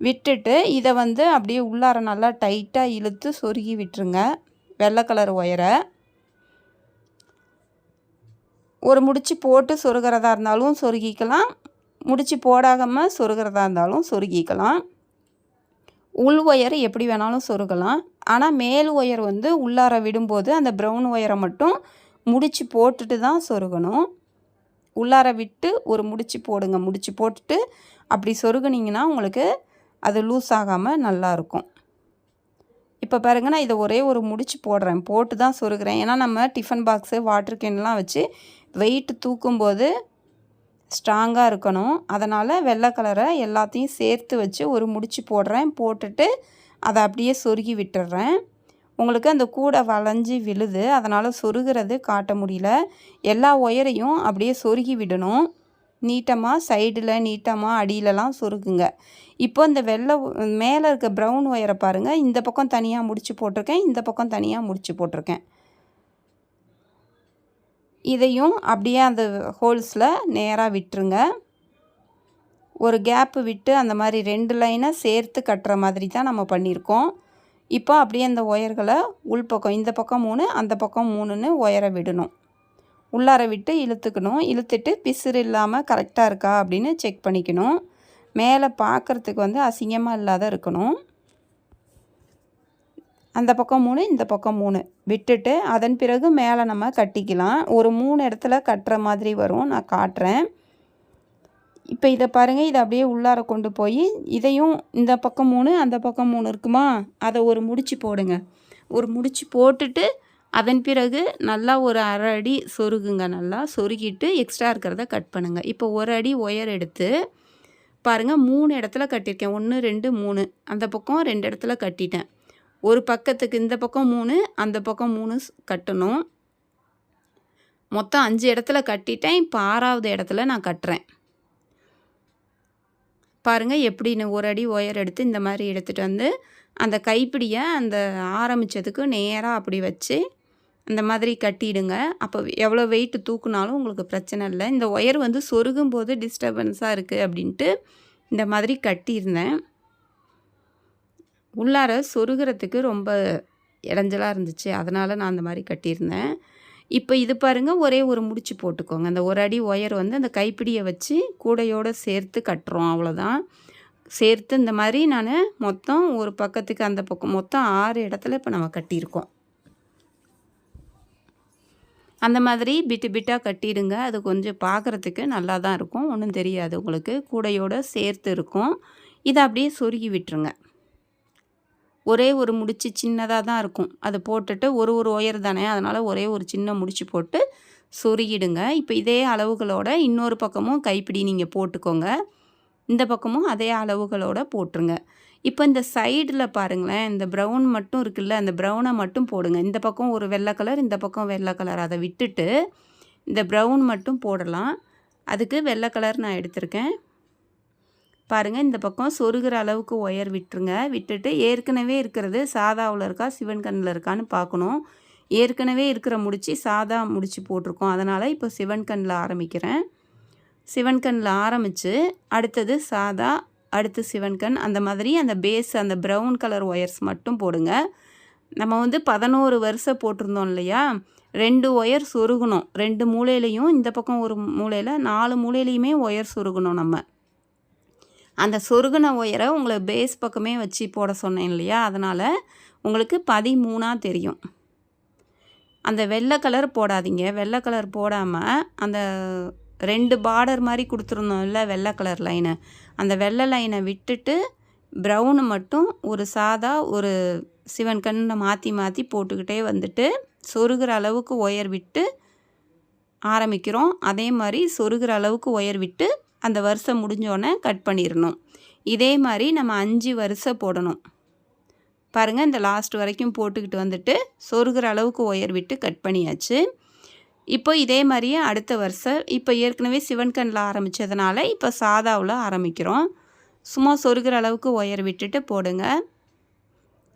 விட்டுட்டு இதை வந்து அப்படியே உள்ளார நல்லா டைட்டாக இழுத்து சொருகி விட்டுருங்க. வெள்ளை கலர் ஒயரை ஒரு முடிச்சு போட்டு சொருகிறதா இருந்தாலும் சொருகிக்கலாம், முடிச்சு போடாமல் சொருகிறதா இருந்தாலும் சொருகிக்கலாம். உள் ஒயர் எப்படி வேணாலும் சொருகலாம். ஆனால் மேல் ஒயர் வந்து உள்ளார விடும்போது அந்த ப்ரௌன் ஒயரை மட்டும் முடிச்சு போட்டுட்டு தான் சொருகணும். உள்ளார விட்டு ஒரு முடிச்சு போடுங்க. முடிச்சு போட்டுட்டு அப்படி சொருகுனிங்கன்னா உங்களுக்கு அது லூஸ் ஆகாமல் நல்லாயிருக்கும். இப்போ பாருங்கள், நான் இதை ஒரே ஒரு முடிச்சு போடுறேன், போட்டு தான் சொருகிறேன். ஏன்னா நம்ம டிஃபன் பாக்ஸு வாட்டர் கேன்லாம் வச்சு வெயிட் தூக்கும்போது ஸ்ட்ராங்காக இருக்கணும். அதனால் வெள்ளை கலரை எல்லாத்தையும் சேர்த்து வச்சு ஒரு முடிச்சு போடுறேன். போட்டுட்டு அதை அப்படியே சொருகி விட்டுடுறேன். உங்களுக்கு அந்த கூடை வளைஞ்சி விழுது, அதனால் சொருகிறது காட்ட முடியல. எல்லா ஒயரையும் அப்படியே சொருகி விடணும். நீட்டமாக சைடில் நீட்டமாக அடியிலலாம் சொருகுங்க. இப்போ இந்த வெள்ளை மேலே இருக்க ப்ரௌன் ஒயரை பாருங்கள், இந்த பக்கம் தனியாக முடிச்சு போட்டிருக்கேன், இந்த பக்கம் தனியாக முடிச்சு போட்டிருக்கேன். இதையும் அப்படியே அந்த ஹோல்ஸில் நேராக விட்டுருங்க. ஒரு கேப்பு விட்டு அந்த மாதிரி 2 லைனை சேர்த்து கட்டுற மாதிரி தான் நம்ம பண்ணியிருக்கோம். இப்போ அப்படியே அந்த ஒயர்களை உள்பக்கம் இந்த பக்கம் 3 அந்த பக்கம் 3ன்னு ஒயரை விடணும். உள்ளார விட்டு இழுத்துக்கணும். இழுத்துட்டு பிசுறு இல்லாமல் கரெக்டாக இருக்கா அப்படின்னு செக் பண்ணிக்கணும். மேலே பார்க்குறதுக்கு வந்து அசிங்கமாக இல்லாத இருக்கணும். அந்த பக்கம் 3 இந்த பக்கம் 3 விட்டுட்டு அதன் பிறகு மேலே நம்ம கட்டிக்கலாம். ஒரு 3 இடத்துல கட்டுற மாதிரி வரும், நான் காட்டுறேன். இப்போ இதை பாருங்கள், இதை அப்படியே உள்ளார கொண்டு போய் இதையும் இந்த பக்கம் 3 அந்த பக்கம் 3 இருக்குமா, அதை ஒரு முடிச்சு போடுங்க. ஒரு முடிச்சு போட்டுட்டு அதன் பிறகு நல்லா ஒரு 1/2 அடி சொருகுங்க. நல்லா சொருகிட்டு எக்ஸ்ட்ரா இருக்கிறத கட் பண்ணுங்கள். இப்போ 1 அடி ஒயர் எடுத்து பாருங்கள், 3 இடத்துல கட்டியிருக்கேன். 1 2 3 அந்த பக்கம் 2 இடத்துல கட்டிட்டேன். ஒரு பக்கத்துக்கு இந்த பக்கம் 3 அந்த பக்கம் 3 கட்டணும். மொத்தம் 5 இடத்துல கட்டிட்டேன். இப்போ 6வது இடத்துல நான் கட்டுறேன். பாருங்கள் எப்படின்னு ஒரு அடி ஒயர் எடுத்து இந்த மாதிரி எடுத்துகிட்டு வந்து அந்த கைப்பிடியை அந்த ஆரம்பித்ததுக்கு நேராக அப்படி வச்சு அந்த மாதிரி கட்டிடுங்க. அப்போ எவ்வளோ வெயிட் தூக்குனாலும் உங்களுக்கு பிரச்சனை இல்லை. இந்த ஒயர் வந்து சொருகும் போது டிஸ்டர்பன்ஸாக இருக்குது அப்படின்ட்டு இந்த மாதிரி கட்டியிருந்தேன். உள்ளார சொருகிறதுக்கு ரொம்ப இடைஞ்சலாக இருந்துச்சு, அதனால் நான் அந்த மாதிரி கட்டியிருந்தேன். இப்போ இது பாருங்கள், ஒரே ஒரு முடிச்சு போட்டுக்கோங்க. அந்த ஒரு அடி ஒயர் வந்து அந்த கைப்பிடியை வச்சு கூடையோடு சேர்த்து கட்டுறோம், அவ்வளோதான். சேர்த்து இந்த மாதிரி நான் மொத்தம் ஒரு பக்கத்துக்கு அந்த பக்கம் மொத்தம் 6 இடத்துல இப்போ நம்ம கட்டியிருக்கோம். அந்த மாதிரி பிட்டு பிட்டாக கட்டிடுங்க. அது கொஞ்சம் பார்க்குறதுக்கு நல்லா தான் இருக்கும், ஒன்றும் தெரியாது உங்களுக்கு, கூடையோடு சேர்த்து இருக்கும். இதை அப்படியே சொருகி விட்டுருங்க. ஒரே ஒரு முடிச்சு சின்னதாக தான் இருக்கும், அது போட்டுட்டு ஒரு ஒயர் தானே, அதனால் ஒரே ஒரு சின்ன முடிச்சு போட்டு சொருகிடுங்க. இப்போ இதே அளவுகளோட இன்னொரு பக்கமும் கைப்பிடி நீங்கள் போட்டுக்கோங்க. இந்த பக்கமும் அதே அளவுகளோட போட்டுருங்க. இப்போ இந்த சைடில் பாருங்களேன், இந்த ப்ரௌன் மட்டும் இருக்குல்ல, அந்த ப்ரௌனை மட்டும் போடுங்க. இந்த பக்கம் ஒரு வெள்ளை கலர், இந்த பக்கம் வெள்ளை கலர், அதை விட்டுட்டு இந்த ப்ரௌன் மட்டும் போடலாம். அதுக்கு வெள்ளை கலர் நான் எடுத்திருக்கேன். பாருங்கள், இந்த பக்கம் சொருகிற அளவுக்கு ஒயர் விட்டுருங்க. விட்டுட்டு ஏற்கனவே இருக்கிறது சாதாவில் இருக்கா சிவன் கண்ணில் இருக்கான்னு பார்க்கணும். ஏற்கனவே இருக்கிற முடிச்சு சாதா முடிச்சு போட்டிருக்கோம், அதனால் இப்போ சிவன் கண்ணில் ஆரம்பிக்கிறேன். சிவன் கண்ணில் ஆரம்பித்து அடுத்தது சாதா, அடுத்து சிவன் கண், அந்த மாதிரி அந்த பேஸ் அந்த ப்ரௌன் கலர் ஒயர்ஸ் மட்டும் போடுங்க. நம்ம வந்து 11 வரிசை போட்டிருந்தோம் இல்லையா, 2 ஒயர் சொருகணும். 2 மூலையிலையும், இந்த பக்கம் ஒரு மூலையில், 4 மூலையிலையுமே ஒயர் சொருகணும். நம்ம அந்த சொருகின ஒயரை உங்களை பேஸ் பக்கமே வச்சு போட சொன்னேன் இல்லையா, அதனால் உங்களுக்கு 13ஆக தெரியும். அந்த வெள்ளை கலர் போடாதீங்க. வெள்ளை கலர் போடாமல் அந்த 2 பார்டர் மாதிரி கொடுத்துருந்தோம் இல்லை வெள்ளை கலர் லைனு, அந்த வெள்ளை லைனை விட்டுட்டு ப்ரௌனு மட்டும் ஒரு சாதா ஒரு சிவன் கண்ணை மாற்றி மாற்றி போட்டுக்கிட்டே வந்துட்டு சொருகிற அளவுக்கு ஒயர் விட்டு ஆரம்பிக்கிறோம். அதே மாதிரி சொருகிற அளவுக்கு ஒயர் விட்டு அந்த வரிசை முடிஞ்சோடனே கட் பண்ணிடணும். இதே மாதிரி நம்ம 5 வரிசை போடணும். பாருங்கள், இந்த லாஸ்ட் வரைக்கும் போட்டுக்கிட்டு வந்துட்டு சொருகிற அளவுக்கு ஒயர் விட்டு கட் பண்ணியாச்சு. இப்போ இதே மாதிரியே அடுத்த வரிசை, இப்போ ஏற்கனவே சிவன் கண்ணில் ஆரம்பித்ததுனால இப்போ சாதாவில் ஆரம்பிக்கிறோம். சும்மா சொருகிற அளவுக்கு ஒயர் விட்டுட்டு போடுங்க.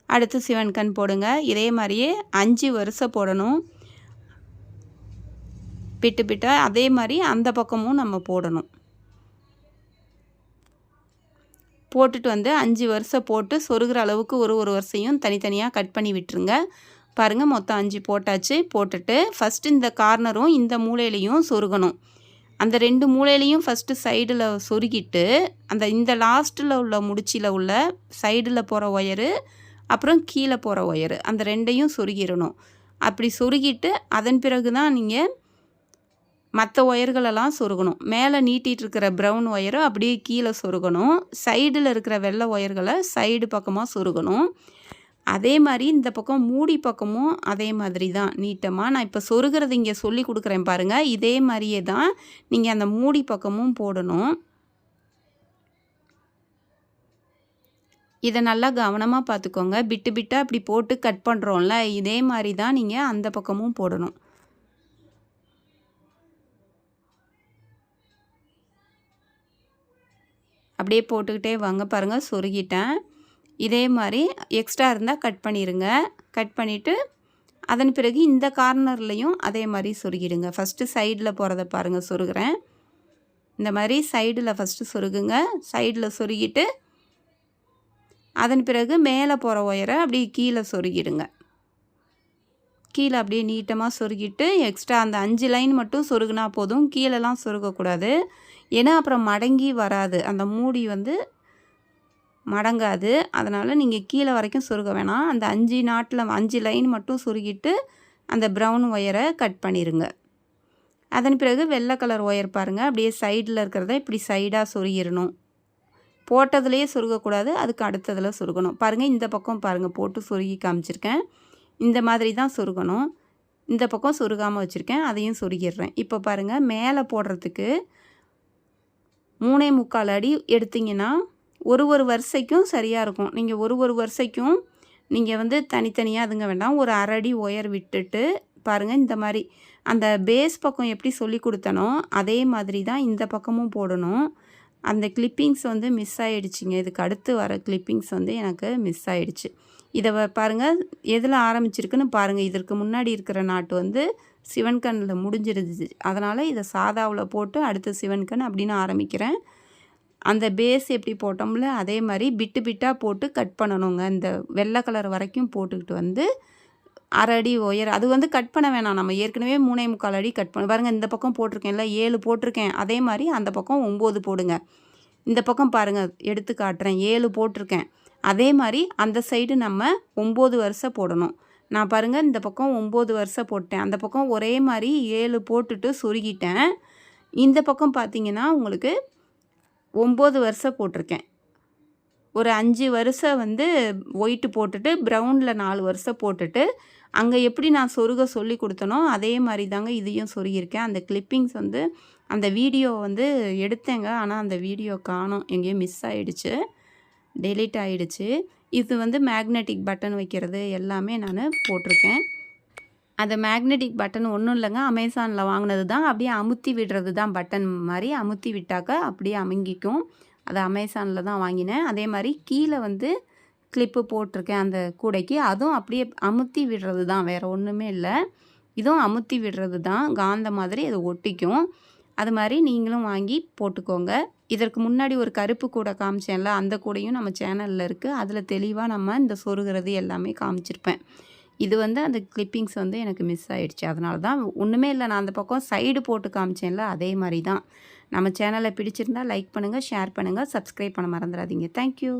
அடுத்து சிவன் கண் போடுங்க. இதே மாதிரியே 5 வரிசை போடணும். பிட்டு பிட்டாக அதே மாதிரி அந்த பக்கமும் நம்ம போடணும். போட்டுட்டு வந்து 5 வரிசை போட்டு சொருகிற அளவுக்கு ஒரு வரிசையும் தனித்தனியாக கட் பண்ணி விட்டுருங்க. பாருங்கள், மொத்தம் 5 போட்டாச்சு. போட்டுட்டு ஃபஸ்ட்டு இந்த கார்னரும் இந்த மூலையிலையும் சொருகணும். அந்த 2 மூலையிலையும் ஃபஸ்ட்டு சைடில் சொருகிட்டு இந்த லாஸ்ட்டில் உள்ள முடிச்சில் உள்ள சைடில் போகிற ஒயரு, அப்புறம் கீழே போகிற ஒயரு, அந்த 2ஐயும் சொருகிடணும். அப்படி சொருகிட்டு அதன் பிறகு தான் நீங்கள் மற்ற ஒயர்களெல்லாம் சொருகணும். மேலே நீட்டிகிட்டு இருக்கிற ப்ரௌன் ஒயரை அப்படியே கீழே சொருகணும். சைடில் இருக்கிற வெள்ளை ஒயர்களை சைடு பக்கமாக சொருகணும். அதே மாதிரி இந்த பக்கம் மூடி பக்கமும் அதே மாதிரி தான் நீட்டமாக. நான் இப்போ சொருகிறது இங்கே சொல்லி கொடுக்குறேன் பாருங்கள். இதே மாதிரியே தான் நீங்கள் அந்த மூடி பக்கமும் போடணும். இதை நல்லா கவனமாக பார்த்துக்கோங்க. பிட்டு பிட்டாக அப்படி போட்டு கட் பண்ணுறோம்ல, இதே மாதிரி தான் நீங்கள் அந்த பக்கமும் போடணும். அப்படியே போட்டுக்கிட்டே வாங்க. பாருங்கள், சொருகிட்டேன். இதே மாதிரி எக்ஸ்ட்ரா இருந்தால் கட் பண்ணிடுங்க. கட் பண்ணிவிட்டு அதன் பிறகு இந்த கார்னர்லேயும் அதே மாதிரி சொருகிடுங்க. ஃபஸ்ட்டு சைடில் போகிறத பாருங்கள், சொருகிறேன். இந்த மாதிரி சைடில் ஃபஸ்ட்டு சொருகுங்க. சைடில் சொருகிட்டு அதன் பிறகு மேலே போகிற ஒயரை அப்படியே கீழே சொருகிடுங்க. கீழே அப்படியே நீட்டமாக சொருகிட்டு எக்ஸ்ட்ரா அந்த 5 லைன் மட்டும் சொருகுனா போதும், கீழெல்லாம் சொருகக்கூடாது. ஏன்னா அப்புறம் மடங்கி வராது, அந்த மூடி வந்து மடங்காது. அதனால் நீங்கள் கீழே வரைக்கும் சொருக வேணாம். அந்த 5 லைன் மட்டும் சொருகிட்டு அந்த ப்ரௌன் ஒயரை கட் பண்ணிடுங்க. அதன் பிறகு வெள்ளை கலர் ஒயர் பாருங்கள், அப்படியே சைடில் இருக்கிறத இப்படி சைடாக சொருகிடணும். போட்டதுலேயே சொருகக்கூடாது, அதுக்கு அடுத்ததில் சொருகணும். பாருங்கள், இந்த பக்கம் பாருங்கள், போட்டு சொருகி காமிச்சிருக்கேன். இந்த மாதிரி தான் சொருகணும். இந்த பக்கம் சொருகாமல் வச்சுருக்கேன், அதையும் சொருகிடுறேன். இப்போ பாருங்கள், மேலே போடுறதுக்கு 3.25 அடி எடுத்திங்கன்னா ஒரு வரிசைக்கும் சரியாக இருக்கும். நீங்கள் ஒரு வரிசைக்கும் நீங்கள் வந்து தனித்தனியாக அதுங்க வேண்டாம், ஒரு 1/2 அடி ஒயர் விட்டுட்டு பாருங்கள், இந்த மாதிரி அந்த பேஸ் பக்கம் எப்படி சொல்லி கொடுத்தனோ அதே மாதிரி தான் இந்த பக்கமும் போடணும். அந்த கிளிப்பிங்ஸ் வந்து மிஸ் ஆகிடுச்சிங்க. இதுக்கு அடுத்து வர கிளிப்பிங்ஸ் வந்து எனக்கு மிஸ் ஆகிடுச்சு. இதை பாருங்கள் எதில் ஆரம்பிச்சிருக்குன்னு பாருங்கள். இதற்கு முன்னாடி இருக்கிற நாட்டு வந்து சிவன் கண்ணில் முடிஞ்சிருந்துச்சு. அதனால் இதை சாதாவில் போட்டு அடுத்து சிவன் கண் அப்படின்னு ஆரம்பிக்கிறேன். அந்த பேஸ் எப்படி போட்டோம்ல அதே மாதிரி பிட்டு பிட்டாக போட்டு கட் பண்ணணுங்க. இந்த வெள்ளை கலர் வரைக்கும் போட்டுக்கிட்டு வந்து 1/2 அடி உயரம் அது வந்து கட் பண்ண வேணாம். நம்ம ஏற்கனவே 3.25 அடி கட் பண்ண பாருங்கள். இந்த பக்கம் போட்டிருக்கேன்ல 7 போட்டிருக்கேன். அதே மாதிரி அந்த பக்கம் 9 போடுங்க. இந்த பக்கம் பாருங்கள் எடுத்து காட்டுறேன் 7 போட்டிருக்கேன். அதே மாதிரி அந்த சைடு நம்ம 9 வரிசை போடணும். நான் பாருங்கள் இந்த பக்கம் 9 வரிசை போட்டேன். அந்த பக்கம் ஒரே மாதிரி 7 போட்டுட்டு சொருகிட்டேன். இந்த பக்கம் பார்த்தீங்கன்னா உங்களுக்கு 9 வரிசை போட்டிருக்கேன். ஒரு 5 வரிசை வந்து ஒயிட்டு போட்டுட்டு ப்ரௌனில் 4 வரிசை போட்டுட்டு அங்கே எப்படி நான் சொருக சொல்லி கொடுத்தனோ அதே மாதிரி தாங்க இதையும் சொருகியிருக்கேன். அந்த கிளிப்பிங்ஸ் வந்து அந்த வீடியோ வந்து எடுத்தேங்க. ஆனால் அந்த வீடியோ காணோம், எங்கேயோ மிஸ் ஆகிடுச்சு, டெலீட் ஆகிடுச்சு. இது வந்து மேக்னெட்டிக் பட்டன் வைக்கிறது எல்லாமே நான் போட்டிருக்கேன். அந்த மேக்னெட்டிக் பட்டன் ஒன்றும் இல்லைங்க, அமேசானில் வாங்கினது தான். அப்படியே அமுத்தி விடுறது தான், பட்டன் மாதிரி அமுத்தி விட்டாக்க அப்படியே அமுங்கிக்கும். அது அமேசானில் தான் வாங்கினேன். அதே மாதிரி கீழே வந்து கிளிப்பு போட்டிருக்கேன் அந்த கூடைக்கு. அதுவும் அப்படியே அமுத்தி விடுறது தான், வேறு ஒன்றுமே இல்லை. இதுவும் அமுத்தி விடுறது தான், காந்த மாதிரி அது ஒட்டிக்கும். அது மாதிரி நீங்களும் வாங்கி போட்டுக்கோங்க. இதற்கு முன்னாடி ஒரு கருப்பு கூடை காமிச்சேன்ல, அந்த கூடையும் நம்ம சேனலில் இருக்குது. அதில் தெளிவாக நம்ம இந்த சொருகிறது எல்லாமே காமிச்சிருப்பேன். இது வந்து அந்த கிளிப்பிங்ஸ் வந்து எனக்கு மிஸ் ஆகிடுச்சு. அதனால தான் ஒன்றுமே இல்லை, நான் அந்த பக்கம் சைடு போட்டு காமிச்சேன்ல அதே மாதிரி தான். நம்ம சேனலை பிடிச்சிருந்தால் லைக் பண்ணுங்கள், ஷேர் பண்ணுங்கள், சப்ஸ்கிரைப் பண்ண மறந்துடாதீங்க. தேங்க்யூ.